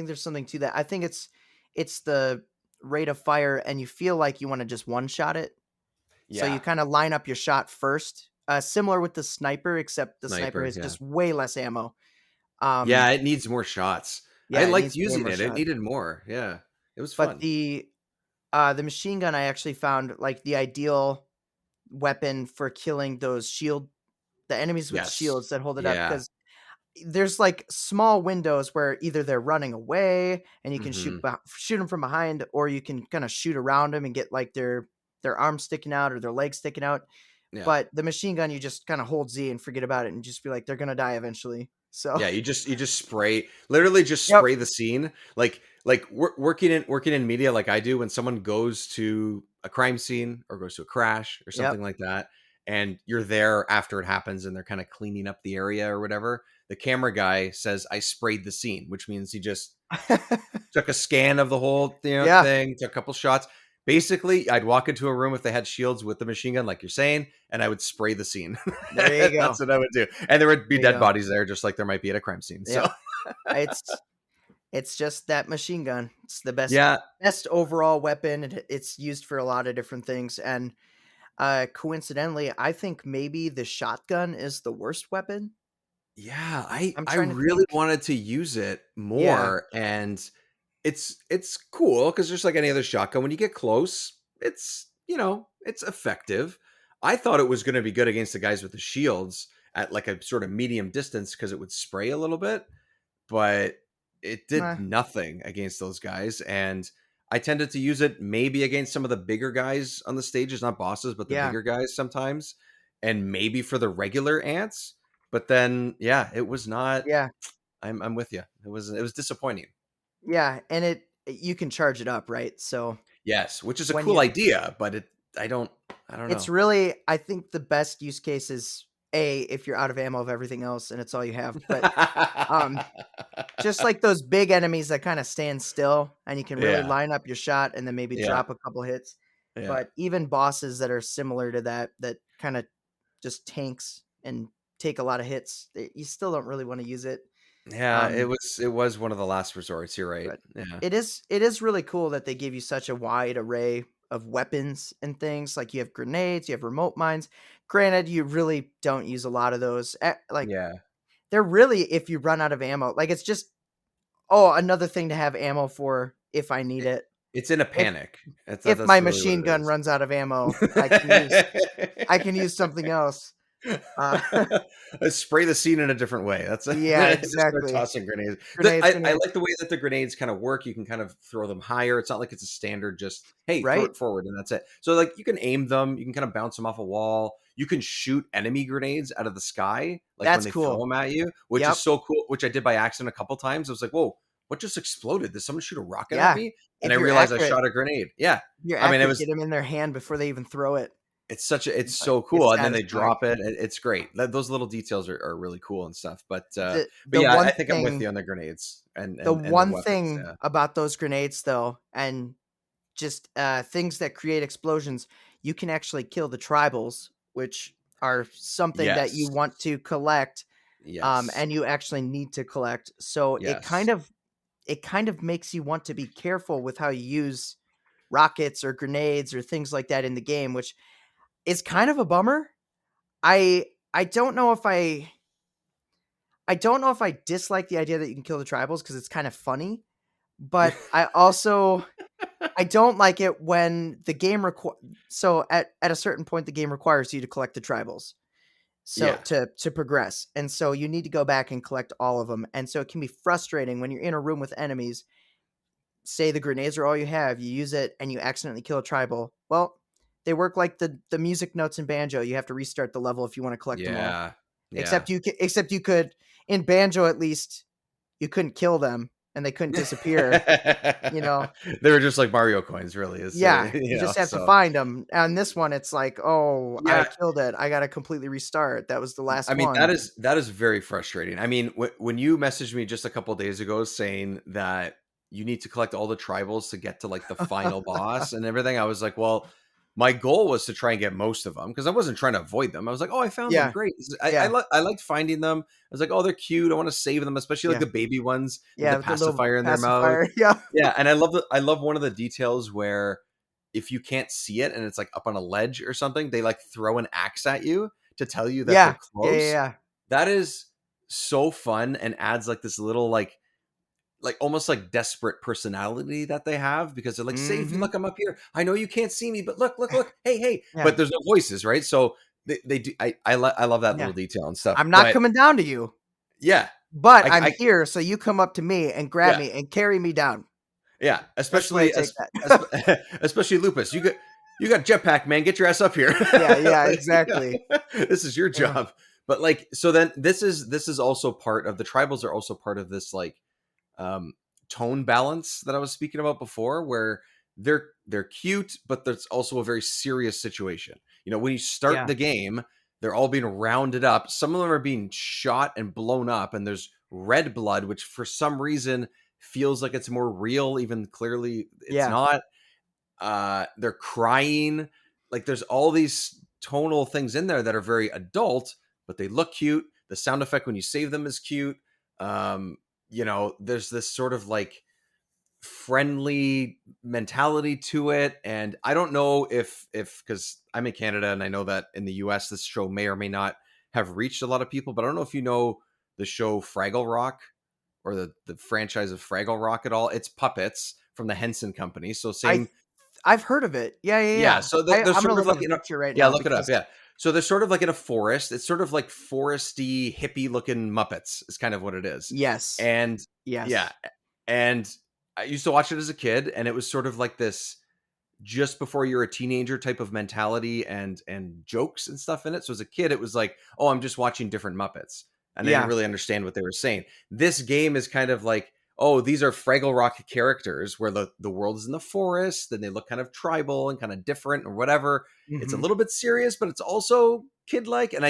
there's something to that. I think it's the rate of fire, and you feel like you want to just one shot it. So you Yeah. kind of line up your shot first. Similar with the sniper, except the sniper Sniper. has Yeah. just way less ammo. Yeah, it needs more shots. I Yeah, it liked needs way using more it. It shots. needed more. Yeah. It was But fun. the machine gun I actually found like the ideal weapon for killing the enemies with Yes. shields that hold it up, Yeah. because there's like small windows where either they're running away and you can Mhm. shoot them from behind, or you can kind of shoot around them and get like their arms sticking out or their legs sticking out. Yeah. But the machine gun, you just kind of hold Z and forget about it and just be like, they're gonna die eventually. So Yeah, you just spray, literally just yep, spray the scene. Working in media like I do, when someone goes to a crime scene or goes to a crash or yep. something like that, and you're there after it happens and they're kind of cleaning up the area or whatever, the camera guy says, "I sprayed the scene," which means he just took a scan of the whole Yeah, thing, took a couple shots. Basically, I'd walk into a room if they had shields with the machine gun, like you're saying, and I would spray the scene. there you That's go. what I would do. And there would be There you dead go. bodies there, just like there might be at a crime scene. So, Yep. It's it's just that machine gun. It's the yeah, best overall weapon. It's used for a lot of different things, and coincidentally, I think maybe the shotgun is the worst weapon. yeah, I I'm I trying to really think. wanted to use it Yeah, more, and it's cool because just like any other shotgun, when you get close, it's effective. I thought it was going to be good against the guys with the shields at like a sort of medium distance because it would spray a little bit, but it did nah, nothing against those guys. And I tended to use it maybe against some of the bigger guys on the stages, not bosses, but the yeah, bigger guys sometimes, and maybe for the regular ants. But then, yeah, it was not. yeah, I'm with you. It was disappointing. yeah, and you can charge it up, right? So Yes, which is a when cool you idea, but I don't it's know. really, I think the best use case is if you're out of ammo of everything else and it's all you have. But um just like those big enemies that kind of stand still and you can really Yeah, line up your shot and then maybe yeah, drop a couple hits. yeah, But even bosses that are similar to that kind of just tanks and take a lot of hits, you still don't really want to use it. yeah. It Um, was one of the last resorts. You're right. but Yeah, it is really cool that they give you such a wide array of weapons and things. Like you have grenades, you have remote mines. Granted, you really don't use a lot of those. Like yeah. they're really, if you run out of ammo, like it's just, oh, another thing to have ammo for if I need It, it. it's in a If panic. if That's my really what machine gun it runs out of ammo, I can use something else. is. Uh, Spray the scene in a different way. That's yeah, just start exactly. tossing grenades. Grenades, I grenades. like the way that the grenades kind of work. You can kind of throw them higher. It's not like it's a standard just hey, throw Right? it forward and that's it. So like you can aim them. You can kind of bounce them off a wall. You can shoot enemy grenades out of the sky, like when That's they throw cool. them at you, which is Yep. so cool. Which I did by accident a couple times. I was like, whoa, what just exploded? Did someone shoot a rocket at Yeah. me? And I If you're realized I accurate, shot a grenade. Yeah, you're I mean it accurate, was get them in their hand before they even throw it. it's But so cool, it's and then they satisfying. drop it. It's great. Those little details are really cool and stuff. The But the yeah, I one think I'm with thing you on the grenades and the and the one weapons. thing Yeah. about those grenades though, and just things that create explosions, you can actually kill the tribals, which are something that you Yes. want to collect, Yes. and you actually need to collect. So Yes. it kind of makes you want to be careful with how you use rockets or grenades or things like that in the game, which is kind of a bummer. I don't know if I dislike the idea that you can kill the tribals because it's kind of funny, but I don't like it when the game so at a certain point the game requires you to collect the tribals. So Yeah. to progress. And so you need to go back and collect all of them. And so it can be frustrating when you're in a room with enemies. Say the grenades are all you have, you use it and you accidentally kill a tribal. Well, they work like the music notes in Banjo. You have to restart the level if you want to collect them all. Yeah. Yeah. Except you could in Banjo at least you couldn't kill them and they couldn't disappear, you know. They were just like Mario coins, really. Is Yeah, you just have to so find them. On this one it's like, "Oh, I yeah. killed it. I got to completely restart. That was the last I mean, one." that is very frustrating. I mean, when you messaged me just a couple days ago saying that you need to collect all the tribals to get to like the final boss and everything, I was like, well, my goal was to try and get most of them because I wasn't trying to avoid them. I was like, oh, I found them, Yeah. great. Yeah. I liked finding them. I was like, oh, they're cute. I want to save them, especially like Yeah. the baby ones with Yeah, the with the little pacifier in their mouth. pacifier. Yeah. Yeah, and I love one of the details where if you can't see it and it's like up on a ledge or something, they like throw an axe at you to tell you that they're Yeah. Yeah, yeah, close. yeah. That is so fun and adds like this little like almost like desperate personality that they have, because they're like, save, look, I'm up here. I know you can't see me, but look, hey. Yeah. But there's no voices, right? So they do. I love that Yeah. little detail and stuff. I'm not but, coming down to you, Yeah, but I here, so you come up to me and grab me and carry me down. yeah. That's the way I Especially take that. especially Lupus. You got jetpack, man. Get your ass up here. Yeah, exactly. This is your job. But like, so then this is also part of the tribals are also part of this like tone balance that I was speaking about before, where they're cute, but there's also a very serious situation. When you start the game, they're all being rounded up. Some of them are being shot and blown up, and there's red blood, which for some reason feels like it's more real, even clearly it's not. They're crying. Like, there's all these tonal things in there that are very adult, but they look cute. The sound effect when you save them is cute. There's this sort of like friendly mentality to it. And I don't know if because I'm in Canada and I know that in the US, this show may or may not have reached a lot of people, but I don't know if you know the show Fraggle Rock or the franchise of Fraggle Rock at all. It's puppets from the Henson Company. So same. I've heard of it. Yeah. So they're I'm sort gonna of look like at the picture right now. look it up. Yeah. So they're sort of like in a forest. It's sort of like foresty, hippie looking Muppets is kind of what it is. Yes. And yes. Yeah. And I used to watch it as a kid, and it was sort of like this just before you're a teenager type of mentality and jokes and stuff in it. So as a kid, it was like, oh, I'm just watching different Muppets. And I didn't really understand what they were saying. This game is kind of like, oh, these are Fraggle Rock characters where the world is in the forest and they look kind of tribal and kind of different or whatever. It's a little bit serious, but it's also kid-like. And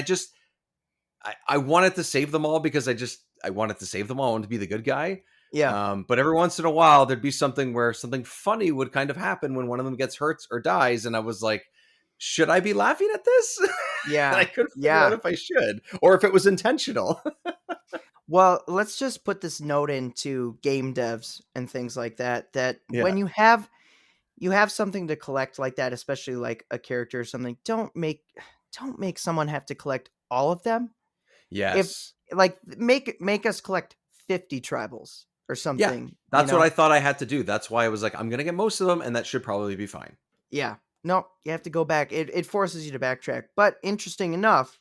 I wanted to save them all because I wanted to save them all and to be the good guy. Yeah. But every once in a while, there'd be something where something funny would kind of happen when one of them gets hurt or dies. And I was like, should I be laughing at this? Yeah. And I couldn't figure out if I should or if it was intentional. Well, let's just put this note into game devs and things like that, when you have something to collect like that, especially like a character or something, don't make someone have to collect all of them. Yes. If like make us collect 50 tribals or something. Yeah, that's what I thought I had to do. That's why I was like, I'm going to get most of them and that should probably be fine. Yeah. No, you have to go back. It forces you to backtrack. But interesting enough,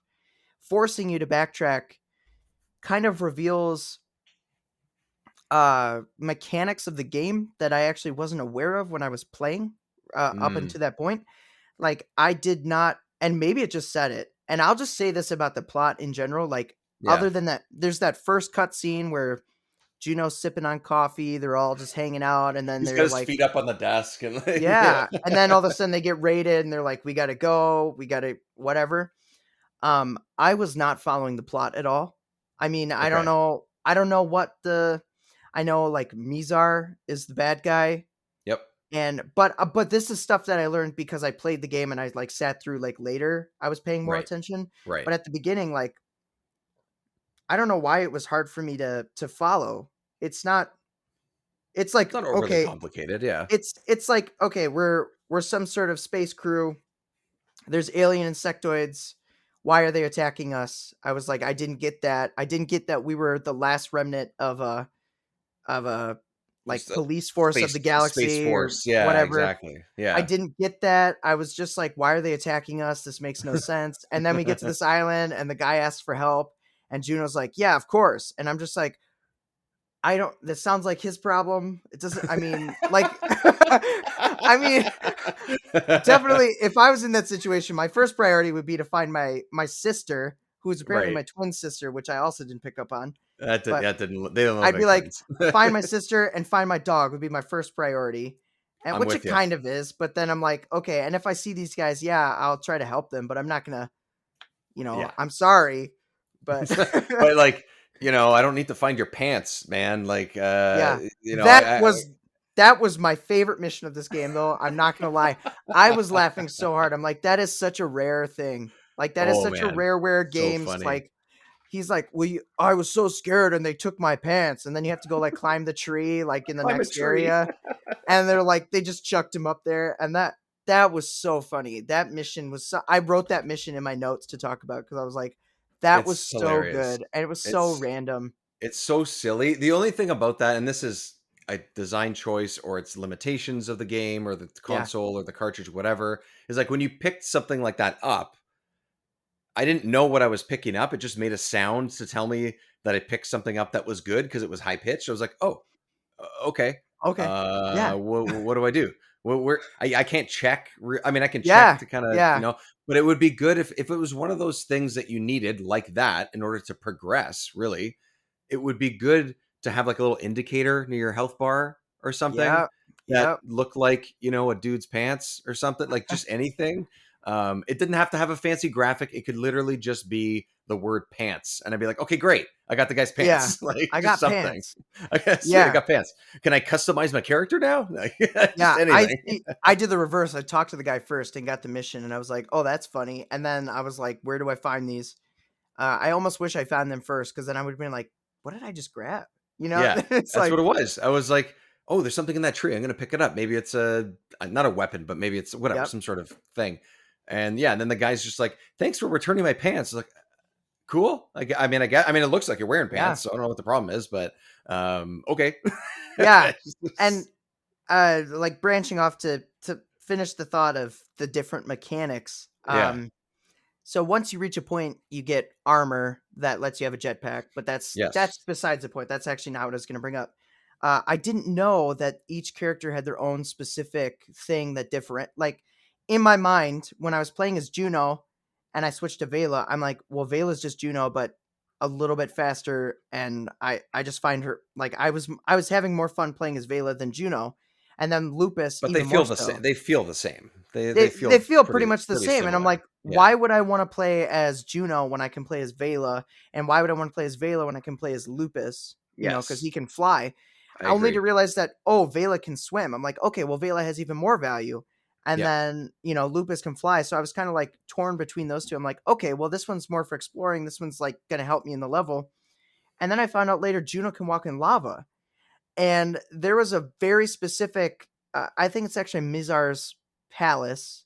forcing you to backtrack kind of reveals mechanics of the game that I actually wasn't aware of when I was playing up until that point. Like, I did not, and maybe it just said it. And I'll just say this about the plot in general. Like, other than that, there's that first cutscene where Juno's sipping on coffee. They're all just hanging out, and then He's they're got his like, feet up on the desk, and like, and then all of a sudden they get raided, and they're like, we gotta go, we gotta whatever. I was not following the plot at all. I mean, I don't know what I know like Mizar is the bad guy. Yep. And but this is stuff that I learned because I played the game and I like sat through like later. I was paying more attention. Right. But at the beginning, like, I don't know why it was hard for me to follow. It's like, It's not overly complicated, yeah. It's like, okay, we're some sort of space crew. There's alien insectoids. Why are they attacking us? I was like, I didn't get that. I didn't get that we were the last remnant of a like police force of the galaxy. Space Force, yeah, whatever. Exactly. Yeah. I didn't get that. I was just like, why are they attacking us? This makes no sense. And then we get to this island and the guy asks for help and Juno's like, yeah, of course. And I'm just like, that sounds like his problem. It doesn't, I mean, like, I mean, definitely, if I was in that situation, my first priority would be to find my sister, who is apparently my twin sister, which I also didn't pick up on. They don't I'd be like, find my sister and find my dog would be my first priority. And which it kind of is, but then I'm like, okay, and if I see these guys, I'll try to help them, but I'm not gonna, I'm sorry, but but like, I don't need to find your pants, man. Like, that was my favorite mission of this game, though. I'm not gonna lie, I was laughing so hard. I'm like, that is such a rare thing. Like, that is such a rare games. So like, he's like, I was so scared and they took my pants, and then you have to go like climb the tree, like in the next area, and they're like, they just chucked him up there, and that was so funny. That mission was I wrote that mission in my notes to talk about because I was like, That was It's so hilarious. good, and it was so It's random. it's so silly. The only thing about that, and this is a design choice or it's limitations of the game or the Yeah. console or the cartridge, whatever, is like when you picked something like that up, I didn't know what I was picking up. It just made a sound to tell me that I picked something up that was good because it was high pitched. I was like, oh, okay. Okay. Yeah. What do I do? Where I can't check. I mean, I can check Yeah. to kind of, Yeah. but it would be good if it was one of those things that you needed like that in order to progress. Really, it would be good to have like a little indicator near your health bar or something Yeah. that Yep. looked like, a dude's pants or something, like just anything. It didn't have to have a fancy graphic. It could literally just be the word pants. And I'd be like, okay, great. I got the guy's Yeah. pants. Like I just got something. pants. Sweet, I Yeah. got pants. Can I customize my character now? Like, just Yeah, I anything. see I did the reverse. I talked to the guy first and got the mission, and I was like, "Oh, that's funny." And then I was like, "Where do I find these?" I almost wish I found them first, because then I would have been like, "What did I just grab?" You know? Yeah, It's that's what like, it was. I was like, oh, there's something in that tree. I'm gonna pick it up. Maybe it's not a weapon, but maybe it's whatever, yep, some sort of thing. And yeah, and then the guy's just like, thanks for returning my pants. I was like, cool. I mean, it looks like you're wearing yeah, pants, so I don't know what the problem is, but okay. yeah. And like branching off to finish the thought of the different mechanics. Yeah. So once you reach a point, you get armor that lets you have a jetpack, but that's Yes. besides the point. That's actually not what I was going to bring up. I didn't know that each character had their own specific thing that different. Like in my mind, when I was playing as Juno and I switched to Vela, I'm like, well, Vela's just Juno, but a little bit faster, and I just find her like I was having more fun playing as Vela than Juno, and then Lupus But they even more feel the same. so. They feel the same. They They feel feel pretty pretty much the pretty same, and I'm similar. like, Yeah. why would I want to play as Juno when I can play as Vela, and why would I want to play as Vela when I can play as Lupus? Because Yes. he can fly. I Only to agree. realize that Vela can swim. I'm like, okay, well Vela has even more value, and Yep. then Lupus can fly. So I was kind of like torn between those two. I'm like, okay, well this one's more for exploring. This one's like gonna help me in the level. And then I found out later Juno can walk in lava, and there was a very specific. I think it's actually Mizar's palace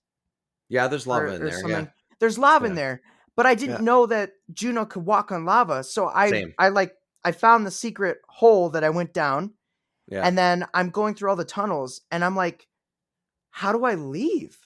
Yeah, there's lava in or there. Yeah. something. There's lava in Yeah. there, but I didn't Yeah. know that Juno could walk on lava. So Same. I found the secret hole that I went down, Yeah. and then I'm going through all the tunnels, and I'm like, how do I leave?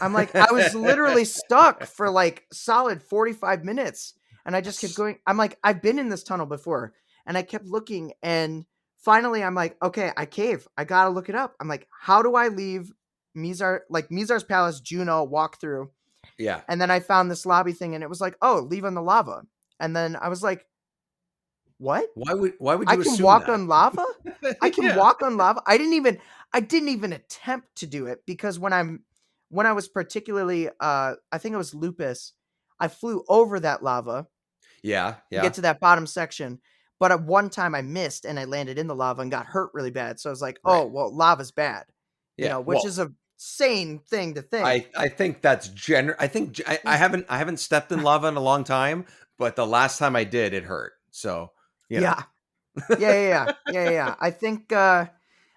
I'm like, I was literally stuck for like solid 45 minutes, and I just kept going. I'm like, I've been in this tunnel before, and I kept looking, and finally I'm like, okay, I cave. I gotta look it up. I'm like, how do I leave Mizar's palace, Juno, walk through? Yeah. And then I found this lobby thing, and it was like, oh, leave on the lava. And then I was like, what? Why would I you can assume walk that? on lava? I can Yeah. walk on lava? I didn't even attempt to do it, because when I was particularly I think it was Lupus, I flew over that lava Yeah. to get Yeah. to that bottom section. But at one time I missed and I landed in the lava and got hurt really bad. So I was like, Right. oh, well, lava's bad. Yeah. Which Well, is a sane thing to think. I think that's I think I haven't stepped in lava in a long time, but the last time I did, it hurt. So, you know. Yeah. Yeah. I think Ed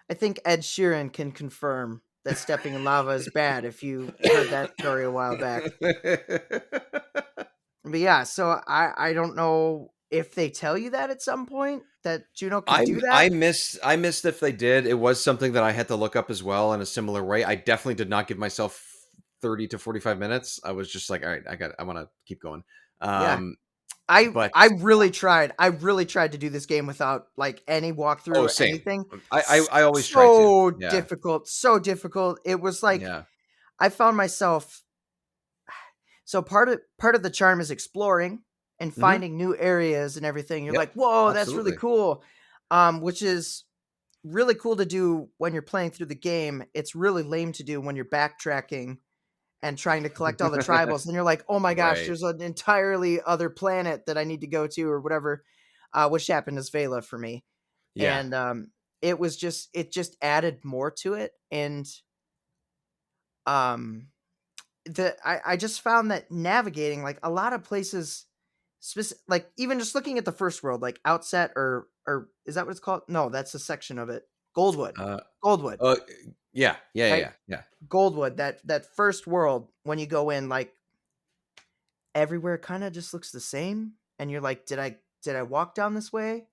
Sheeran can confirm that stepping in lava is bad, if you heard that story a while back. But yeah, so I don't know if they tell you that at some point that Juno could do that. I missed if they did. It was something that I had to look up as well in a similar way. I definitely did not give myself 30 to 45 minutes. I was just like, all right, I want to keep going. Yeah. Um but I really tried. I really tried to do this game without like any walkthrough oh, or same. anything. I always try to. So Yeah. difficult, so difficult. It was like Yeah. I found myself. So part of the charm is exploring and Mhm. finding new areas and everything. You're Yep. like, whoa, that's really Absolutely. cool. Which is really cool to do when you're playing through the game. It's really lame to do when you're backtracking and trying to collect all the tribals. And you're like, oh my gosh, Right. there's an entirely other planet that I need to go to or whatever. Which happened as Vela for me. Yeah. And it just added more to it. And um I just found that navigating like a lot of places, like even just looking at the first world, like Outset or is that what it's called? No, that's a section of it. Goldwood, Uh Goldwood, uh yeah. Yeah, yeah, right? yeah. Yeah. Goldwood, that first world when you go in, like, everywhere kind of just looks the same, and you're like, did I walk down this way?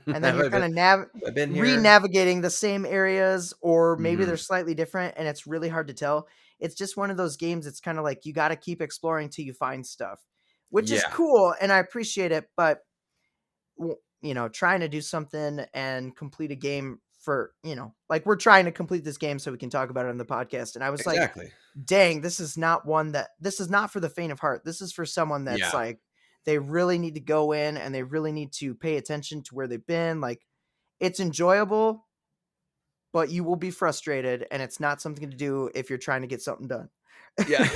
And then Have you're I kind been, of I've been here? re-navigating the same areas, or maybe Mhm. they're slightly different, and it's really hard to tell. It's just one of those games. It's kind of like you got to keep exploring till you find stuff, which is Yeah. cool, and I appreciate it. But trying to do something and complete a game for like we're trying to complete this game so we can talk about it on the podcast, and I was like, Exactly. dang, this is not for the faint of heart. This is for someone that's Yeah. like, they really need to go in and they really need to pay attention to where they've been. Like, it's enjoyable, but you will be frustrated, and it's not something to do if you're trying to get something done. Yeah.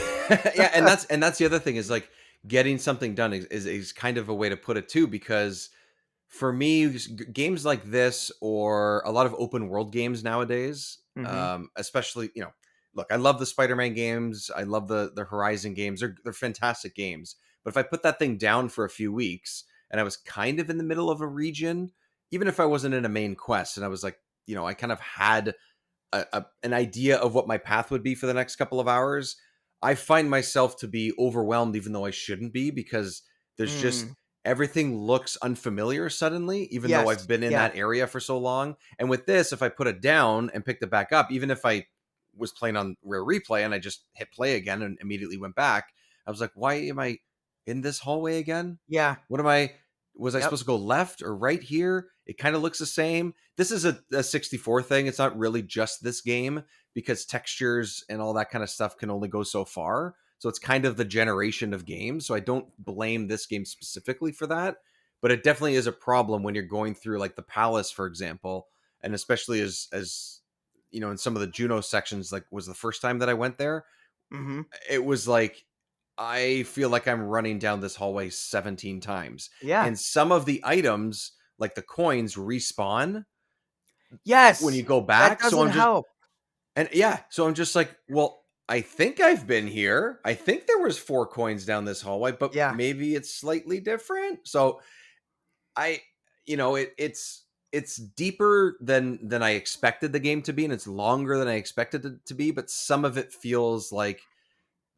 Yeah, and that's the other thing is like getting something done is kind of a way to put it too, because for me games like this or a lot of open world games nowadays, Hmm. especially, look, I love the Spider-Man games, I love the Horizon games. They're fantastic games. But if I put that thing down for a few weeks and I was kind of in the middle of a region, even if I wasn't in a main quest, and I was like, I kind of had an idea of what my path would be for the next couple of hours, I find myself to be overwhelmed, even though I shouldn't be, because there's just Mm. everything looks unfamiliar suddenly, even though I've Yes. been in Yeah. that area for so long. And with this, if I put it down and picked it back up, even if I was playing on Rare Replay and I just hit play again and immediately went back, I was like, why am I in this hallway again? Yeah. What am I? Was I Yep. supposed to go left or right here? It kind of looks the same. This is a 64 thing. It's not really just this game, because textures and all that kind of stuff can only go so far. So it's kind of the generation of games. So I don't blame this game specifically for that, but it definitely is a problem when you're going through like the palace, for example, and especially as in some of the Juno sections, like was the first time that I went there, Hmm. it was like I feel like I'm running down this hallway 17 times. Yeah. And some of the items, like the coins, respawn when you Yes. go That back. doesn't help. So I'm just like, well, I think I've been here. I think there was 4 coins down this hallway, but Yeah. maybe it's slightly different. So I, it's deeper than I expected the game to be, and it's longer than I expected it to be, but some of it feels like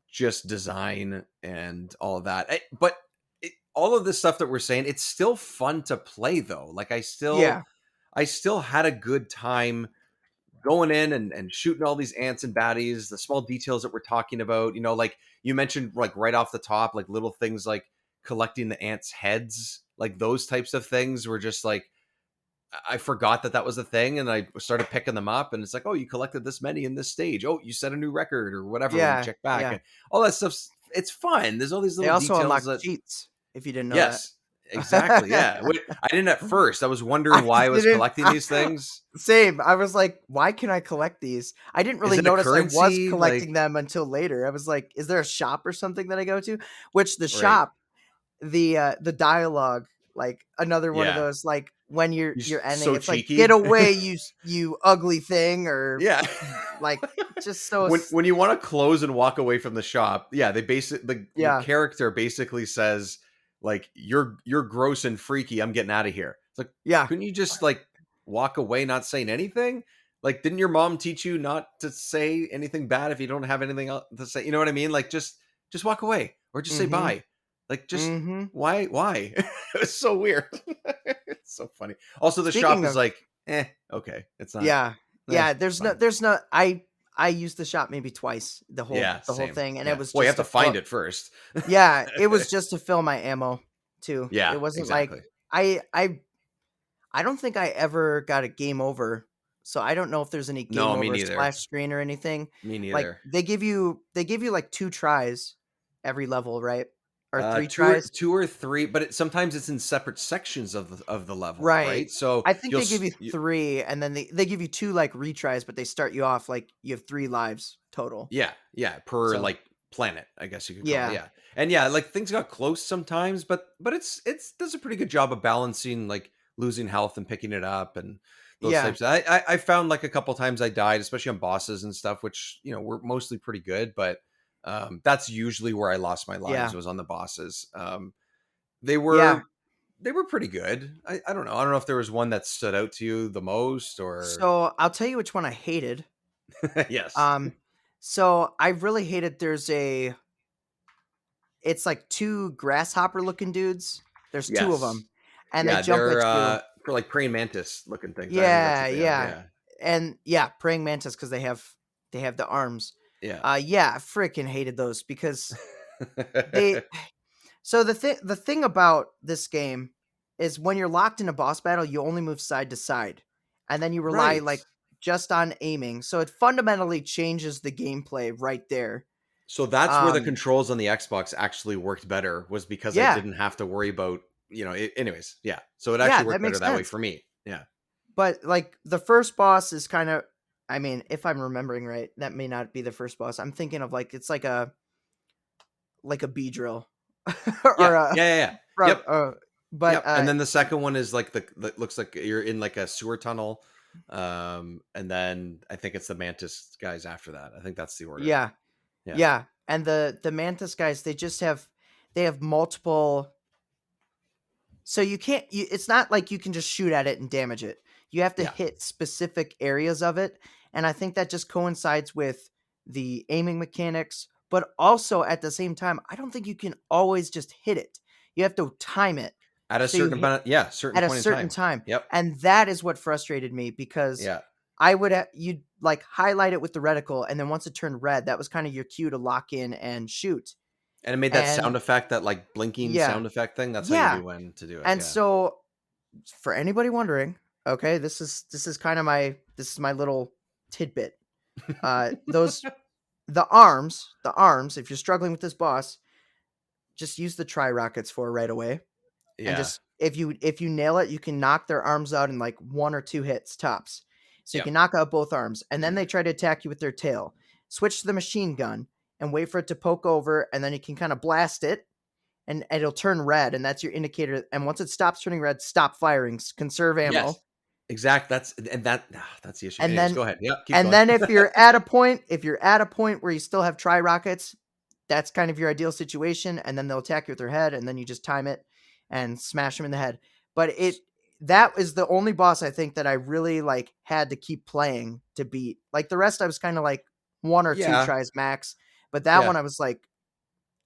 just design and all of that. But all of this stuff that we're saying, it's still fun to play though. Like Yeah. I still had a good time going in and shooting all these ants and baddies, the small details that we're talking about, like you mentioned, like right off the top, like little things like collecting the ants' heads, like those types of things were just like, I forgot that was a thing, and I started picking them up, and it's like, oh, you collected this many in this stage. Oh, you set a new record or whatever when you Yeah. check back, Yeah. and all that stuff's, it's fun. There's all these They little also details unlock that, cheats, if you didn't know that. yes, exactly, yeah. I didn't at first. I was I wondering why I was didn't. collecting these things. Same. I was like, why can I collect these? I didn't Is really it a notice I was currency? collecting Like, them until later. I was like, is there a shop or something that I go to? Which the right? shop, the dialogue, like another one of Yeah, those, like when you're ending, so it's like, get cheeky. away, you ugly thing, or Yeah. like just so When you want to close and walk away from the shop, yeah, they your yeah, character basically says like, you're gross and freaky, I'm getting out of here. It's like, yeah. couldn't you just like walk away not saying anything? Like, didn't your mom teach you not to say anything bad if you don't have anything else to say? You know what I mean? Like, just walk away or just say Mm-hmm. bye. Like, just Mm-hmm. why? It was so weird. It's so funny. Also, the shop Speaking is of, like, okay, it's not, yeah, yeah. it's fine. There's no. I used the shop maybe twice, Yeah, the whole same. thing, and it Yeah. was Well, you have just to to fill. find it first. Yeah, it was just to fill my ammo too. Yeah, It wasn't like exactly. I I I don't think I ever got a game over. So I don't know if there's any game No, me over neither. splash screen or anything. Me Like neither. they give you like 2 tries every level, right? Or 3 Two or tries? two or three, but sometimes it's in separate sections of the level, Right. right? So I think you'll they give you 3, and then they give you 2 like retries, but they start you off like you have 3 lives total. yeah, per So, like planet, I guess you could call it. yeah. Yeah. And yeah, like things got close sometimes, but it's does a pretty good job of balancing like losing health and picking it up and those Yeah. types. I found like a couple times I died, especially on bosses and stuff, which were mostly pretty good, but that's usually where I lost my lives, Yeah. was on the bosses. They Yeah. were they were pretty good. I don't know. I don't know if there was one that stood out to you the most, or So, I'll tell you which one I hated. yes. Um so I really hated it's like two grasshopper looking dudes. There's two of Yes. them, and they Yeah, jump they're at you. for like praying mantis looking things. I think that's Yeah, what they are. yeah, Yeah. and praying mantis because they have the arms. Yeah. I freaking hated those because they. So the thing about this game is when you're locked in a boss battle, you only move side to side, and then you rely Right. like just on aiming. So it fundamentally changes the gameplay right there. So that's where the Um, controls on the Xbox actually worked better, was because I yeah, didn't have to worry about, anyways. Yeah. So it yeah, actually that worked better makes that way sense. for me. Yeah. But like the first boss is kind of, I mean, if I'm remembering right, that may not be the first boss. I'm thinking of like it's like a bee drill or Yeah. a Yeah. Yeah. Yeah. from Yep. but Yep. And then the second one is like looks like you're in like a sewer tunnel. And then I think it's the mantis guys after that. I think that's the order. yeah. Yeah. Yeah, and the mantis guys, they have multiple. So it's not like you can just shoot at it and damage it. You have to Yeah. hit specific areas of it, and I think that just coincides with the aiming mechanics, but also at the same time, I don't think you can always just hit it. You have to time it. At a So you certain hit certain at a point in certain time. time. Yep. And that is what frustrated me because Yeah. I would you'd like highlight it with the reticle, and then once it turned red, that was kind of your cue to lock in and shoot. And it made that And sound effect, that like blinking yeah, sound effect thing. That's how you yeah. knew when to do it. And Yeah. so for anybody wondering, okay, this is kind of my little tidbit. Those the arms, if you're struggling with this boss, just use the tri rockets for right away. And Yeah. just if you nail it, you can knock their arms out in like one or two hits tops. So you Yep. can knock out both arms, and then they try to attack you with their tail. Switch to the machine gun and wait for it to poke over, and then you can kind of blast it, and it'll turn red, and that's your indicator. And once it stops turning red, stop firing, conserve ammo. Yes. Exact. That's the issue. And Anyways, then go ahead. Yep. Keep and going. then if you're at a point where you still have tri rockets, that's kind of your ideal situation, and then they'll attack you with their head, and then you just time it and smash them in the head. But that is the only boss I think that I really like had to keep playing to beat. Like the rest I was kind of like one or two Yeah. tries max, but that Yeah. one I was like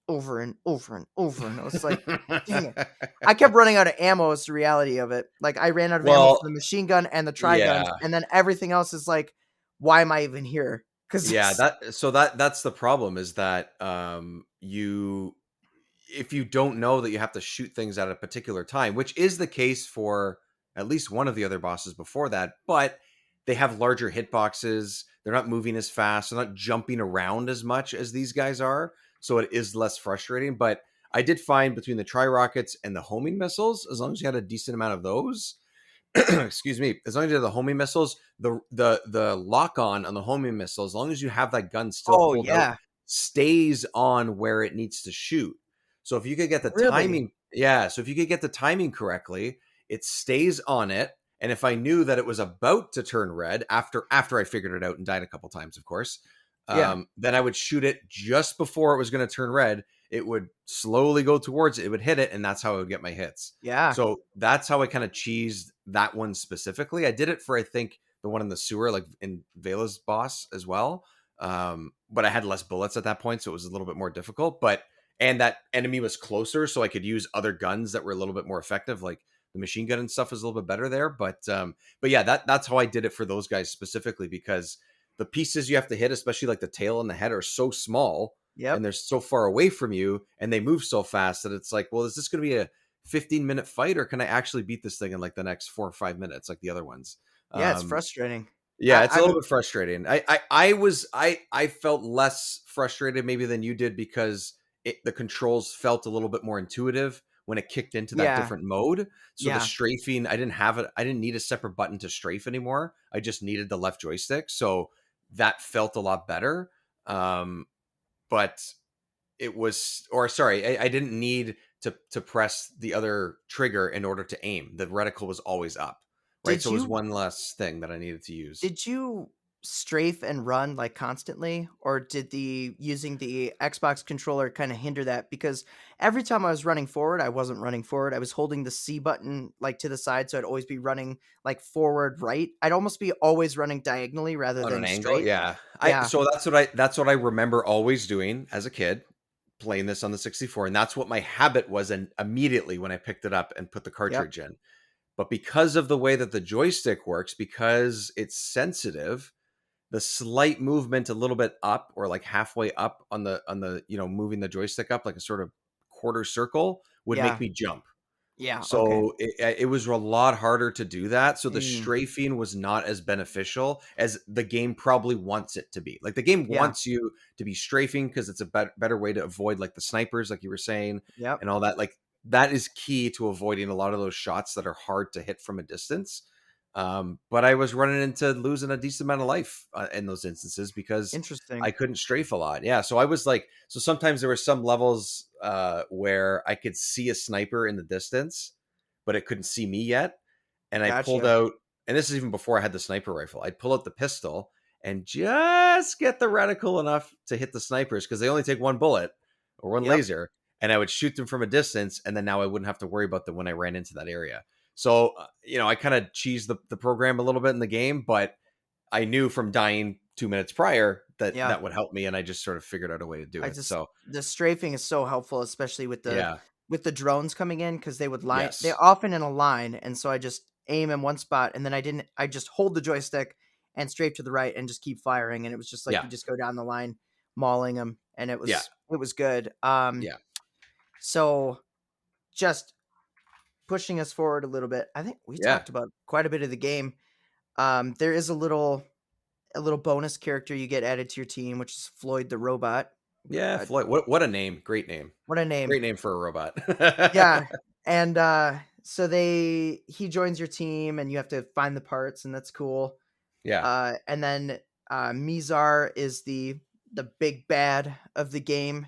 over and over and over, and I was like, dang it. I kept running out of ammo is the reality of it. Like I ran out of ammo Well, for the machine gun and the tri guns, yeah. and then everything else is like, why am I even here? Because Yeah, that's the problem, is that if you don't know that you have to shoot things at a particular time, which is the case for at least one of the other bosses before that, but they have larger hitboxes, they're not moving as fast, they're not jumping around as much as these guys are, so it is less frustrating. But I did find between the tri rockets and the homing missiles, as long as you had a decent amount of those, excuse me, as long as you have the homing missiles, the lock on the homing missile, as long as you have that gun still oh pulled out, yeah, stays on where it needs to shoot. So if you could get the really, timing, yeah. So if you could get the timing correctly, it stays on it. And if I knew that it was about to turn red after I figured it out and died a couple times, of course, yeah, then I would shoot it just before it was going to turn red. It would slowly go towards it. It would hit it, and that's how I would get my hits. yeah. So that's how I kind of cheesed that one specifically. I did it for, I think, the one in the sewer, like in Vela's boss as well. But I had less bullets at that point, so it was a little bit more difficult. And that enemy was closer, so I could use other guns that were a little bit more effective, like the machine gun and stuff is a little bit better there. But yeah, that's how I did it for those guys specifically, because the pieces you have to hit, especially like the tail and the head, are so small. Yep. And they're so far away from you, and they move so fast that it's like, well, is this going to be a 15-minute fight, or can I actually beat this thing in like the next 4 or 5 minutes, like the other ones? Yeah, it's frustrating. Yeah, it's a little bit frustrating. I felt less frustrated maybe than you did, because the controls felt a little bit more intuitive when it kicked into that different mode. So the strafing, I didn't need a separate button to strafe anymore. I just needed the left joystick. So that felt a lot better. But it was, or sorry, I didn't need to press the other trigger in order to aim. The reticle was always up, right? So it was one less thing that I needed to use. Did you strafe and run like constantly, or did using the Xbox controller kind of hinder that? Because every time I was running forward, I wasn't running forward. I was holding the C button like to the side, so I'd always be running like forward, right. I'd almost be always running diagonally rather On than an angle, straight. yeah. Yeah. So that's what I remember always doing as a kid. playing this on the 64, and that's what my habit was. And immediately when I picked it up and put the Yep. cartridge in, but because of the way that the joystick works, because it's sensitive, the slight movement a little bit up or like halfway up on the moving the joystick up like a sort of quarter circle would make Yeah. me jump. Yeah. Okay. So it was a lot harder to do that. So the Mm, strafing was not as beneficial as the game probably wants it to be. Like the game yeah. wants you to be strafing because it's a better way to avoid like the snipers, like you were saying, Yep. and all that. Like that is key to avoiding a lot of those shots that are hard to hit from a distance. But I was running into losing a decent amount of life in those instances because Interesting. I couldn't strafe a lot. Yeah. So I was like, so sometimes there were some levels where I could see a sniper in the distance, but it couldn't see me yet. And I pulled Gotcha. out, and this is even before I had the sniper rifle. I'd pull out the pistol and just get the reticle enough to hit the snipers because they only take one bullet or one Yep. laser. And I would shoot them from a distance. And then now I wouldn't have to worry about them when I ran into that area. So, I kind of cheesed the program a little bit in the game, but I knew from dying 2 minutes prior that Yeah. that would help me. And I just sort of figured out a way to do I it. just So, the strafing is so helpful, especially yeah. with the drones coming in because they're Yes. often in a line, and so I just aim in one spot, and then I just hold the joystick and strafe to the right and just keep firing, and it was just like Yeah. you just go down the line, mauling them, and Yeah. it was good. Yeah. So just pushing us forward a little bit, I think we Yeah. talked about quite a bit of the game. There is a little bonus character you get added to your team, which is Floyd the robot. Yeah. Uh, Floyd. What a name. Great name. what a name! Great name for a robot. Yeah, and so he joins your team, and you have to find the parts, and that's cool. Yeah. And then Mizar is the big bad of the game,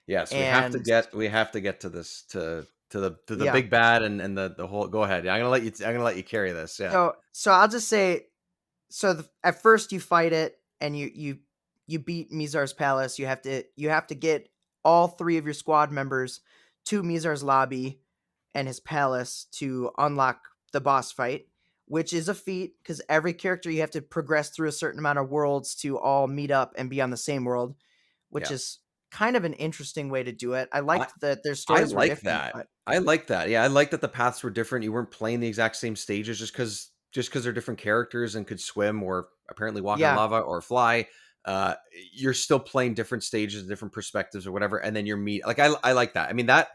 Yes. and We have to get to this to the yeah. big bad and the whole. Go ahead. I'm gonna let you carry this. Yeah. So I'll just say, at first you fight it, and you beat Mizar's palace. You have to get all three of your squad members to Mizar's lobby and his palace to unlock the boss fight, which is a feat because every character you have to progress through a certain amount of worlds to all meet up and be on the same world, which Yeah. is kind of an interesting way to do it. I I, liked that their I stories were like different, that. but I like that. Yeah, I like that the paths were different. You weren't playing the exact same stages just because they're different characters and could swim or apparently walk on yeah, lava or fly. Uh, you're still playing different stages, different perspectives or whatever, and then you're meet. Like I like that. I mean that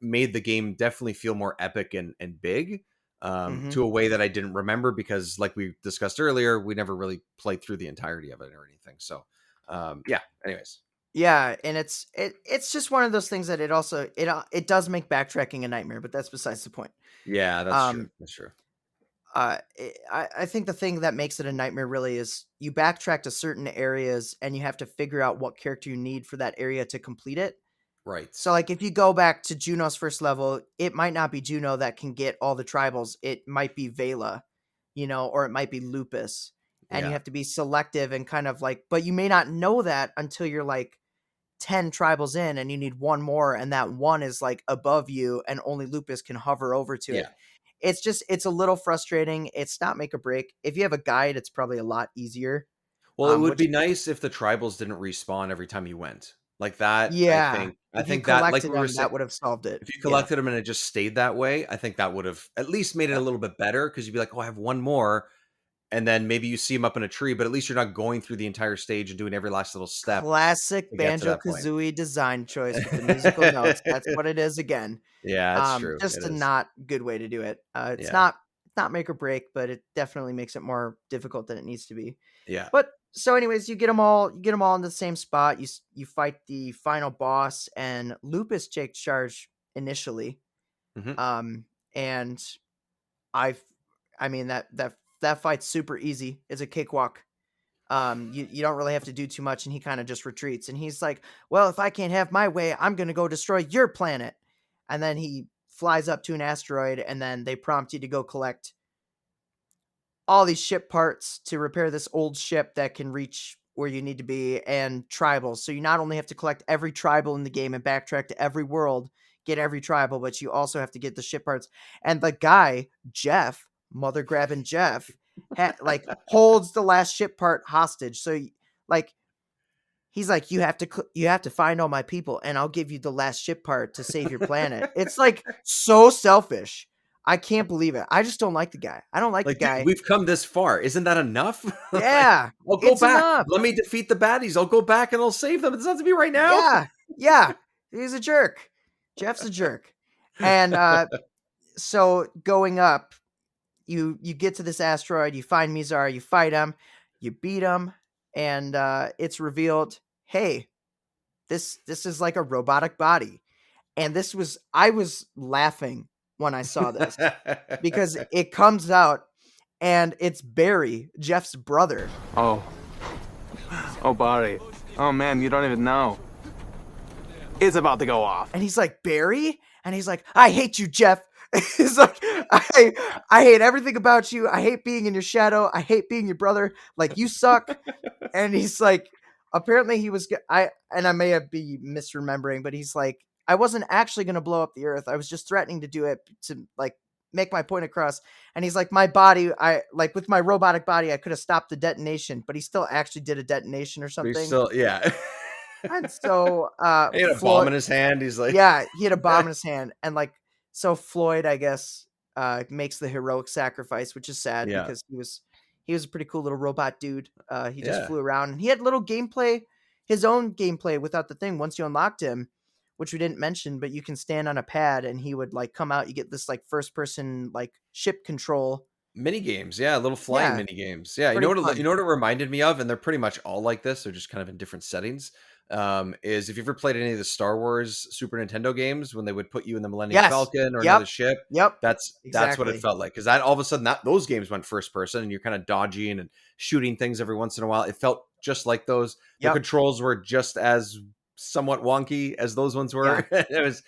made the game definitely feel more epic and big. hmm To a way that I didn't remember because, like we discussed earlier, we never really played through the entirety of it or anything. So, yeah. Anyways, yeah, and it's just one of those things that it does make backtracking a nightmare, but that's besides the point. yeah, that's true. Um, That's true. I think the thing that makes it a nightmare really is you backtrack to certain areas and you have to figure out what character you need for that area to complete it. Right. So, like, if you go back to Juno's first level, it might not be Juno that can get all the tribals. It might be Vela, or it might be Lupus. And you Yeah. have to be selective and kind of like, but you may not know that until you're like 10 tribals in and you need one more. And that one is like above you and only Lupus can hover over to it. Yeah. It's a little frustrating. It's not make or break. If you have a guide, it's probably a lot easier. Well, it would Which, be nice if the tribals didn't respawn every time you went. Like that, I yeah, think I if you think that like collected we were them, saying, that would have solved it. if you Yeah. collected them and it just stayed that way, I think that would have at least made it a little bit better because you'd be like, "Oh, I have one more." And then maybe you see him up in a tree, but at least you're not going through the entire stage and doing every last little step Classic to get to that point. Banjo-Kazooie design choice with the musical notes. That's what it is again. Yeah, it's true. Just It a is. not good way to do it. It's Yeah. not make or break, but it definitely makes it more difficult than it needs to be. Yeah. But so anyways, you get them all in the same spot. You fight the final boss, and Lupus takes charge initially. Hmm. And I I mean that fight's super easy. It's a cakewalk. You don't really have to do too much, and he kind of just retreats. And he's like, "Well, if I can't have my way, I'm gonna go destroy your planet." And then he flies up to an asteroid, and then they prompt you to go collect all these ship parts to repair this old ship that can reach where you need to be, and tribals. So you not only have to collect every tribal in the game and backtrack to every world, get every tribal, but you also have to get the ship parts. And the guy, Jeff, mother grabbing Jeff, like holds the last ship part hostage. So like he's like, you have to find all my people, and I'll give you the last ship part to save your planet. It's like so selfish. I can't believe it. I just don't like the guy. I don't like the Like, dude, guy. we've come this far. Isn't that enough? Like, Yeah, I'll go it's back. enough. Let me defeat the baddies. I'll go back and I'll save them. It doesn't have to be right now. Yeah, he's a jerk. Jeff's a jerk. And so going up, you get to this asteroid, you find Mizar, you fight him, you beat him, and it's revealed, hey, this is like a robotic body. And I was laughing when I saw this because it comes out and it's Barry, Jeff's brother. Oh, Barry. Oh, man, you don't even know. It's about to go off. And he's like, Barry? And he's like, I hate you, Jeff. He's like, I hate everything about you. I hate being in your shadow. I hate being your brother. Like, you suck. And he's like, apparently he was, I may have be misremembering, but he's like, I wasn't actually going to blow up the earth. I was just threatening to do it to like make my point across. And he's like, my body, with my robotic body, I could have stopped the detonation, but he still actually did a detonation or something. Yeah. And so, he had a bomb in his hand. He's like, yeah, he had a bomb in his hand. And like, so Floyd, I guess, makes the heroic sacrifice, which is sad because he was a pretty cool little robot dude. He just flew around and he had little gameplay, his own gameplay without the thing. Once you unlocked him, which we didn't mention, but you can stand on a pad and he would like come out. You get this like first person like ship control mini games. Yeah, little flying mini games. Yeah, you know what it reminded me of, and they're pretty much all like this. They're just kind of in different settings. Is if you ever played any of the Star Wars Super Nintendo games when they would put you in the Millennium Falcon or another ship. That's what it felt like, because that all of a sudden those games went first person and you're kind of dodging and shooting things every once in a while. It felt just like those. The controls were just as somewhat wonky as those ones were. It was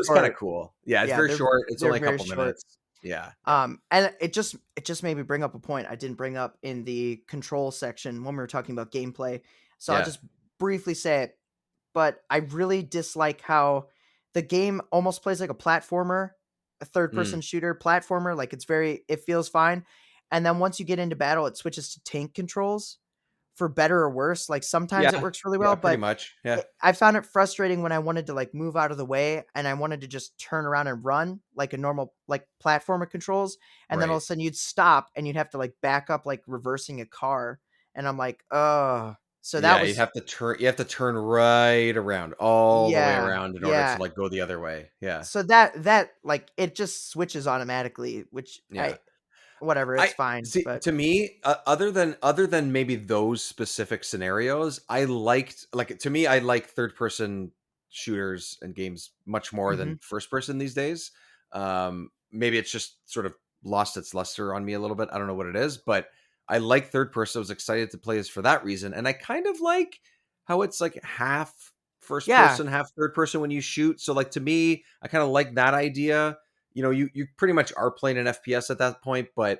kind of cool. Yeah, it's very short. It's only a couple minutes. Yeah. And it just made me bring up a point I didn't bring up in the control section when we were talking about gameplay. So I'll just briefly say it, but I really dislike how the game almost plays like a platformer, a third person shooter platformer. Like it feels fine. And then once you get into battle, it switches to tank controls for better or worse. Like sometimes it works really well, but pretty much. Yeah. I found it frustrating when I wanted to like move out of the way and I wanted to just turn around and run like a normal like platformer controls. And then all of a sudden you'd stop and you'd have to like back up, like reversing a car. And I'm like, oh, so that was, you have to turn right around all the way around in order to like go the other way. Yeah. So that like, it just switches automatically, which it's fine. See, but to me, other than maybe those specific scenarios, I like third person shooters and games much more than first person these days. Maybe it's just sort of lost its luster on me a little bit. I don't know what it is, but I like third person. I was excited to play this for that reason. And I kind of like how it's like half first person, half third person when you shoot. So like, to me, I kind of like that idea. You know, you pretty much are playing an FPS at that point, but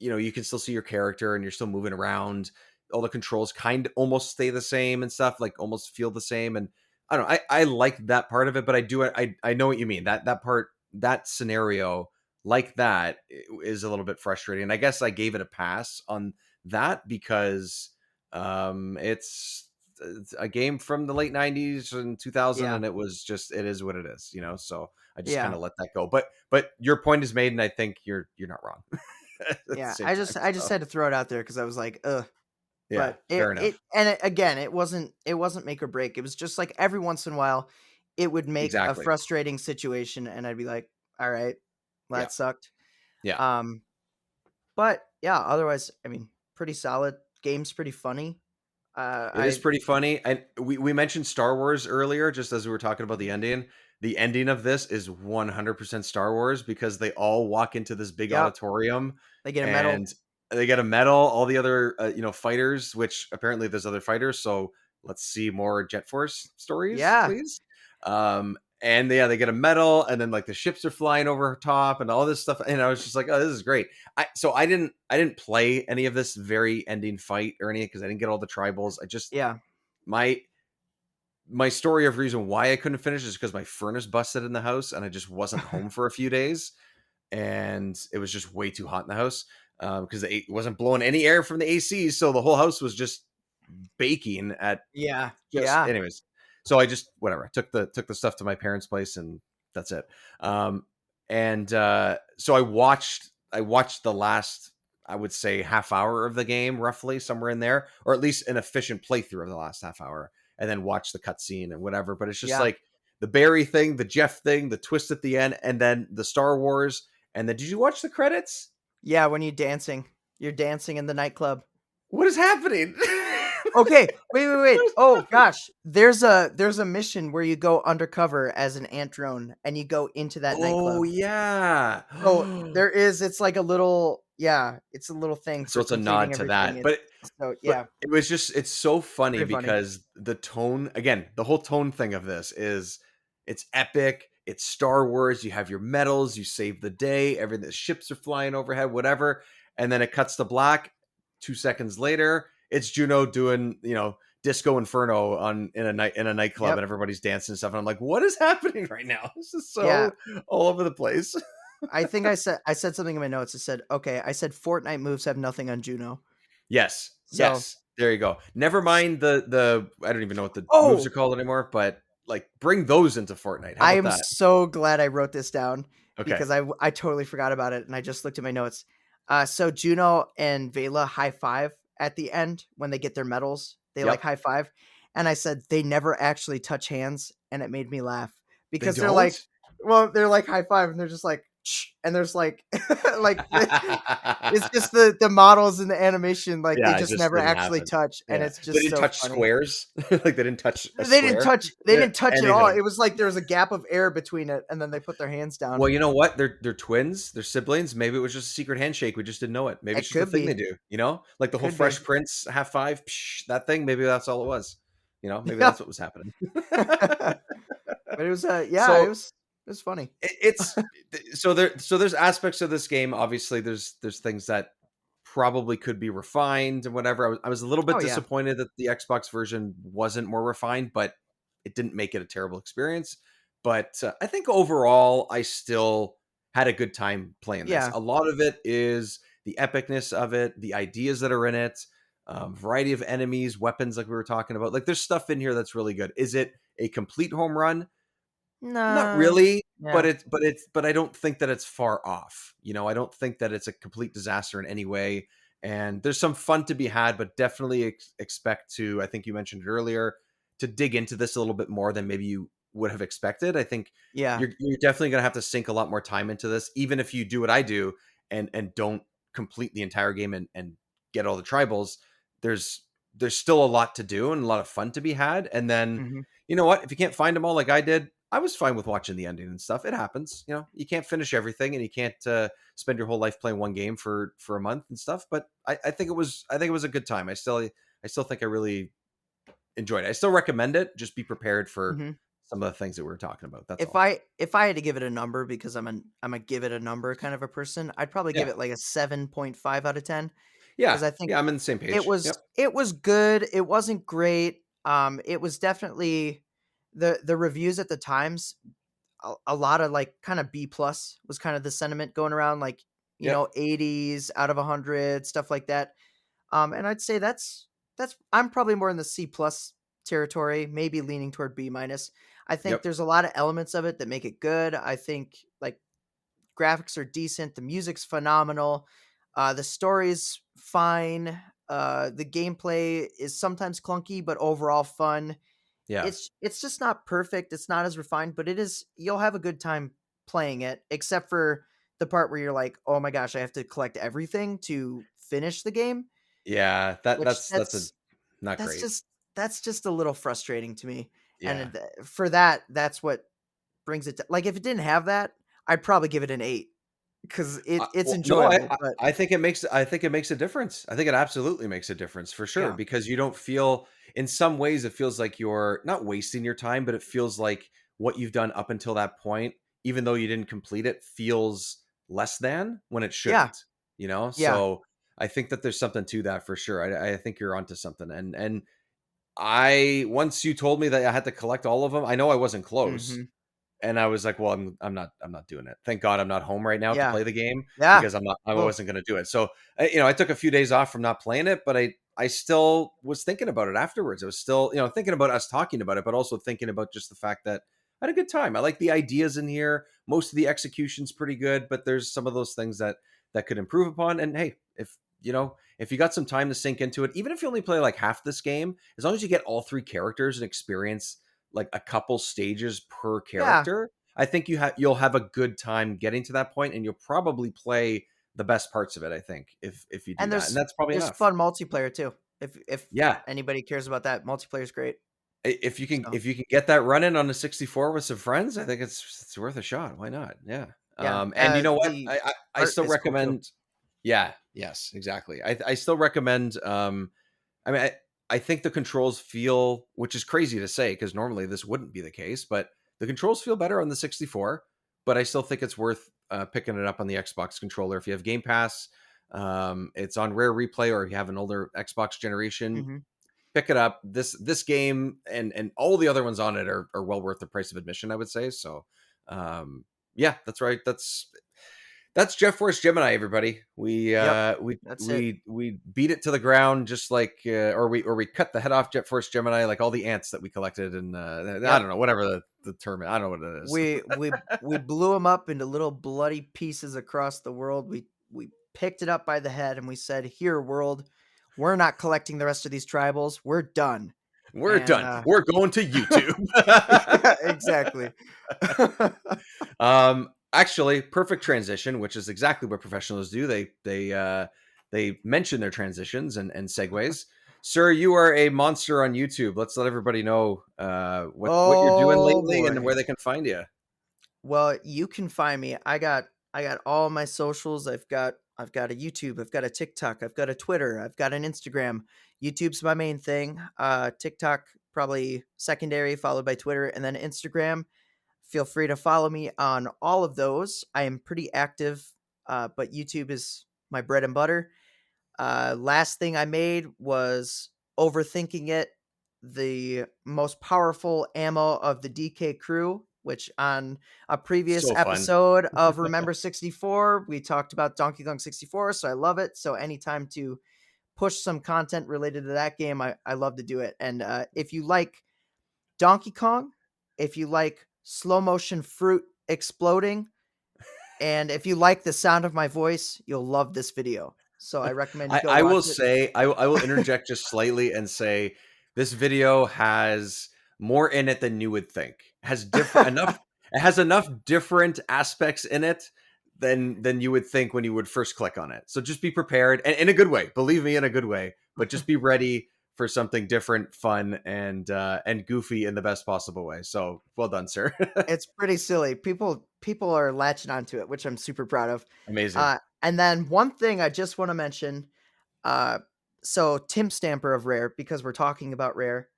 you know, you can still see your character and you're still moving around. All the controls kind of almost stay the same and stuff, like almost feel the same. And I don't know, I like that part of it, but I know what you mean. That part, that scenario like that is a little bit frustrating. And I guess I gave it a pass on that because it's a game from the late 90s and 2000 and it is what it is, you know? So I just kind of let that go. But your point is made and I think you're not wrong. I just had to throw it out there because I was like, ugh. Yeah, but fair enough. It wasn't make or break. It was just like every once in a while it would make a frustrating situation and I'd be like, all right, well, that sucked. Yeah. But yeah, otherwise, I mean, pretty solid. Game's pretty funny. It is pretty funny. And we mentioned Star Wars earlier, just as we were talking about the ending. The ending of this is 100% Star Wars because they all walk into this big auditorium. They get a medal. They get a medal. All the other, fighters, which apparently there's other fighters. So let's see more Jet Force stories, please. And they get a medal, and then like the ships are flying over top and all this stuff. And I was just like, oh, this is great. So I didn't play any of this very ending fight or anything because I didn't get all the tribals. I just my story of reason why I couldn't finish is because my furnace busted in the house and I just wasn't home for a few days, and it was just way too hot in the house because it wasn't blowing any air from the AC, so the whole house was just baking at Yeah. just, Yeah. anyways. So I just, whatever, I took the stuff to my parents' place, and that's it. So I watched the last, I would say, half hour of the game, roughly somewhere in there, or at least an efficient playthrough of the last half hour, and then watch the cutscene and whatever. But it's just Yeah. like the Barry thing, the Jeff thing, the twist at the end, and then the Star Wars. And then, did you watch the credits? Yeah, when you're dancing in the nightclub. What is happening? Okay, wait. Oh gosh, there's a mission where you go undercover as an ant drone and you go into that nightclub. Oh yeah. Oh, there is. It's like a little, it's a little thing So for it's a completing nod to everything. that. But Yeah, it was just, it's so funny pretty funny. because the tone, again, the whole tone thing of this is, it's epic. It's Star Wars. You have your medals. You save the day. Everything. The ships are flying overhead. Whatever. And then it cuts to black. 2 seconds later, it's Juno doing, Disco Inferno in a nightclub, Yep. and everybody's dancing and stuff. And I'm like, what is happening right now? This is so Yeah. all over the place. I think I said something in my notes. I said Fortnite moves have nothing on Juno. Yes. So- Yes. There you go. Never mind the I don't even know what the Oh! moves are called anymore, but like, bring those into Fortnite. How I about am that? so glad I wrote this down Okay. because I totally forgot about it and I just looked at my notes. So Juno and Vela high five at the end when they get their medals. They Yep. like high five, and I said they never actually touch hands, and it made me laugh because They they're like, don't? they're like high five, and they're just like, shh, and there's like, like it's just the models and the animation, like Yeah, they it just just never didn't actually happen. touch, and Yeah. it's just They didn't so touch funny. squares. Like, they didn't touch a They didn't square. touch. They Yeah, didn't touch at all. anything. It was like there was a gap of air between it, and then they put their hands down. Well, you know what? They're twins. They're siblings. Maybe it was just a secret handshake. We just didn't know it. Maybe It it's just the could thing be. they do. Like the whole Could be. Fresh Prince half five, that thing. Maybe that's all it was. Maybe Yeah. that's what was happening. But it was So- it was funny. It's so there's aspects of this game. Obviously, there's things that probably could be refined and whatever. I was a little bit Oh, yeah. disappointed that the Xbox version wasn't more refined, but it didn't make it a terrible experience. But I think overall, I still had a good time playing this. Yeah. A lot of it is the epicness of it, the ideas that are in it, variety of enemies, weapons, like we were talking about. Like, there's stuff in here that's really good. Is it a complete home run? Not really, yeah. but I don't think that it's far off. I don't think that it's a complete disaster in any way. And there's some fun to be had, but definitely expect to, I think you mentioned it earlier, to dig into this a little bit more than maybe you would have expected. I think Yeah. you're definitely going to have to sink a lot more time into this, even if you do what I do and don't complete the entire game and get all the tribals. There's still a lot to do and a lot of fun to be had. And then, Mhm. you know what? If you can't find them all like I did, I was fine with watching the ending and stuff. It happens. You can't finish everything, and you can't spend your whole life playing one game for a month and stuff. But I think it was a good time. I still think I really enjoyed it. I still recommend it. Just be prepared for Mhm. some of the things that we were talking about. That's If all. I had to give it a number, because I'm a give it a number kind of a person, I'd probably give Yeah. it like a 7.5 out of 10. Yeah, 'cause I think I'm on the same page. It was Yep. it was good. It wasn't great. It was definitely the reviews at the times. A lot of like kind of B plus was kind of the sentiment going around, like Yep. 80s out of 100, stuff like that. And I'd say that's I'm probably more in the C plus territory, maybe leaning toward B minus. I think Yep. there's a lot of elements of it that make it good. I think like graphics are decent, the music's phenomenal, the story's fine, the gameplay is sometimes clunky but overall fun. Yeah. It's just not perfect. It's not as refined, but you'll have a good time playing it, except for the part where you're like, "Oh my gosh, I have to collect everything to finish the game." Yeah. Which That's not great. That's just a little frustrating to me. Yeah. And for that's what brings it to, like, if it didn't have that, I'd probably give it an 8 because it's Well, enjoyable. No, but I think it makes a difference. I think it absolutely makes a difference for sure, Yeah. because you don't feel, in some ways it feels like you're not wasting your time, but it feels like what you've done up until that point, even though you didn't complete it, feels less than when it Yeah. shouldn't. Yeah. So I think that there's something to that for sure. I think you're onto something. And I, once you told me that I had to collect all of them, I know I wasn't close. Mhm. And I was like, well, I'm not doing it. Thank God I'm not home right now to Yeah. play the game, Yeah. because I Well- wasn't going to do it. So, I took a few days off from not playing it, but I I still was thinking about it afterwards. I was still, thinking about us talking about it, but also thinking about just the fact that I had a good time. I like the ideas in here. Most of the execution's pretty good, but there's some of those things that could improve upon. And hey, if you got some time to sink into it, even if you only play like half this game, as long as you get all 3 characters and experience like a couple stages per character, I think you'll have a good time getting to that point, and you'll probably play the best parts of it. I think if you do that, and that's probably there's enough. fun multiplayer too. If anybody cares about that, multiplayer is great. If you can get that running on the 64 with some friends, I think it's worth a shot. Why not? Yeah. And you know what? I still recommend. Cool. Yeah. Yes. Exactly. I still recommend. I mean, I think the controls feel, which is crazy to say because normally this wouldn't be the case, but the controls feel better on the 64. But I still think it's worth picking it up on the Xbox controller if you have Game Pass. It's on Rare Replay, or if you have an older Xbox generation. Mm-hmm. Pick it up. This game and all the other ones on it are well worth the price of admission, I would say. So, yeah, that's right. That's Jet Force Gemini, everybody. We beat it to the ground, just like or we cut the head off Jet Force Gemini, like all the ants that we collected, and I don't know, whatever the term. I don't know what it is. We blew them up into little bloody pieces across the world. We picked it up by the head and we said, "Here, world, we're not collecting the rest of these tribals. We're done. We're done. We're going to YouTube." Yeah, exactly. Actually, perfect transition, which is exactly what professionals do. They mention their transitions and segues. Sir, you are a monster on YouTube. Let's let everybody know what you're doing lately and where they can find you. Well, you can find me. I got all my socials. I've got a YouTube, I've got a TikTok, I've got a Twitter, I've got an Instagram. YouTube's my main thing. TikTok probably secondary, followed by Twitter, and then Instagram. Feel free to follow me on all of those. I am pretty active, but YouTube is my bread and butter. Last thing I made was Overthinking It, the most powerful ammo of the DK crew, which on a previous episode of Remember 64, we talked about Donkey Kong 64, so I love it. So anytime to push some content related to that game, I love to do it. And if you like Donkey Kong, if you like slow motion fruit exploding, and if you like the sound of my voice, you'll love this video. So I recommend you go I watch will it. say, I will interject just slightly and say this video has more in it than you would think. Has enough. It has enough different aspects in it than you would think when you would first click on it. So just be prepared, and in a good way. Believe me, in a good way. But just be ready for something different, fun, and goofy in the best possible way. So well done, sir. It's pretty silly. People are latching onto it, which I'm super proud of. Amazing. And then one thing I just want to mention. So Tim Stamper of Rare, because we're talking about Rare,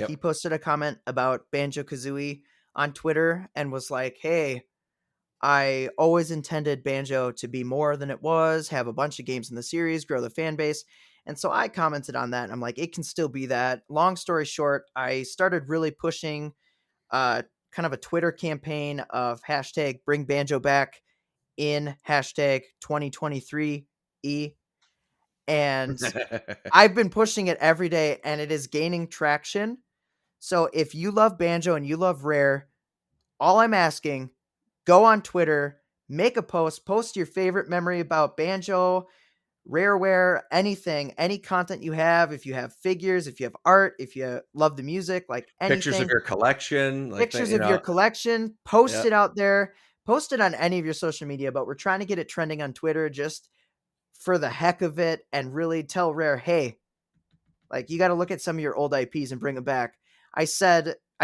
he posted a comment about Banjo-Kazooie on Twitter and was like, "Hey, I always intended Banjo to be more than it was, have a bunch of games in the series, grow the fan base." And so I commented on that, and I'm like, it can still be that. Long story short, I started really pushing kind of a Twitter campaign of hashtag bring Banjo back in hashtag 2023E. And I've been pushing it every day, and it is gaining traction. So if you love Banjo and you love Rare, all I'm asking, go on Twitter, make a post your favorite memory about Banjo, Rareware, anything, any content you have. If you have figures, if you have art, if you love the music, like anything. Pictures of your collection. Pictures of your collection. Post it out there. Post it on any of your social media, but we're trying to get it trending on Twitter just for the heck of it, and really tell Rare, hey, like, you got to look at some of your old IPs and bring them back. I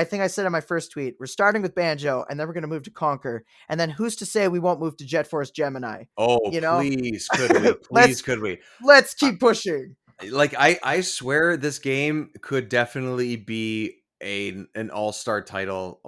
think I said in my first tweet, we're starting with Banjo, and then we're going to move to Conquer. And then who's to say we won't move to Jet Force Gemini? Oh, please, could we? Please, could we? Let's keep pushing. Like, I swear this game could definitely be an all-star title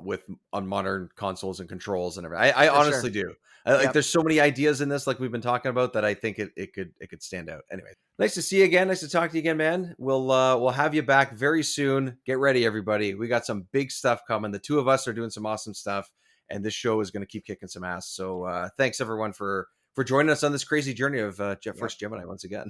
on modern consoles and controls and everything. I honestly do. Like, there's so many ideas in this, like we've been talking about, that I think it could stand out. Anyway, nice to see you again. Nice to talk to you again, man. We'll have you back very soon. Get ready, everybody. We got some big stuff coming. The two of us are doing some awesome stuff, and this show is going to keep kicking some ass. So thanks everyone for joining us on this crazy journey of Jet Force Gemini once again.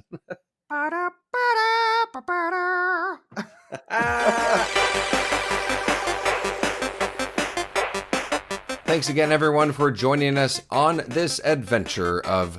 Thanks again, everyone, for joining us on this adventure of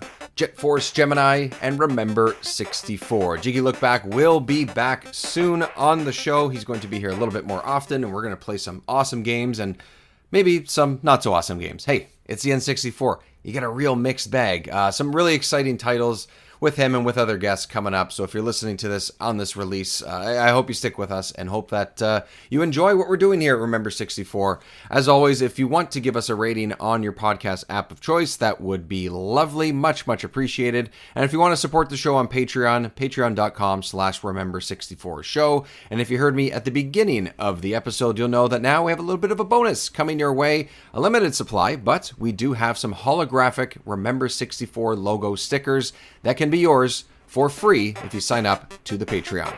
Force Gemini and Remember 64. Jiggylookback will be back soon on the show. He's going to be here a little bit more often, and we're going to play some awesome games and maybe some not so awesome games. Hey, it's the N64. You get a real mixed bag. Some really exciting titles with him and with other guests coming up. So if you're listening to this on this release, I hope you stick with us and hope that you enjoy what we're doing here at Remember 64. As always, if you want to give us a rating on your podcast app of choice, that would be lovely. Much, much appreciated. And if you want to support the show on Patreon, patreon.com/Remember64show. And if you heard me at the beginning of the episode, you'll know that now we have a little bit of a bonus coming your way. A limited supply, but we do have some holographic Remember 64 logo stickers that can be yours for free if you sign up to the Patreon.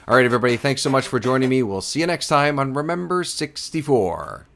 All right, everybody, thanks so much for joining me. We'll see you next time on Remember 64.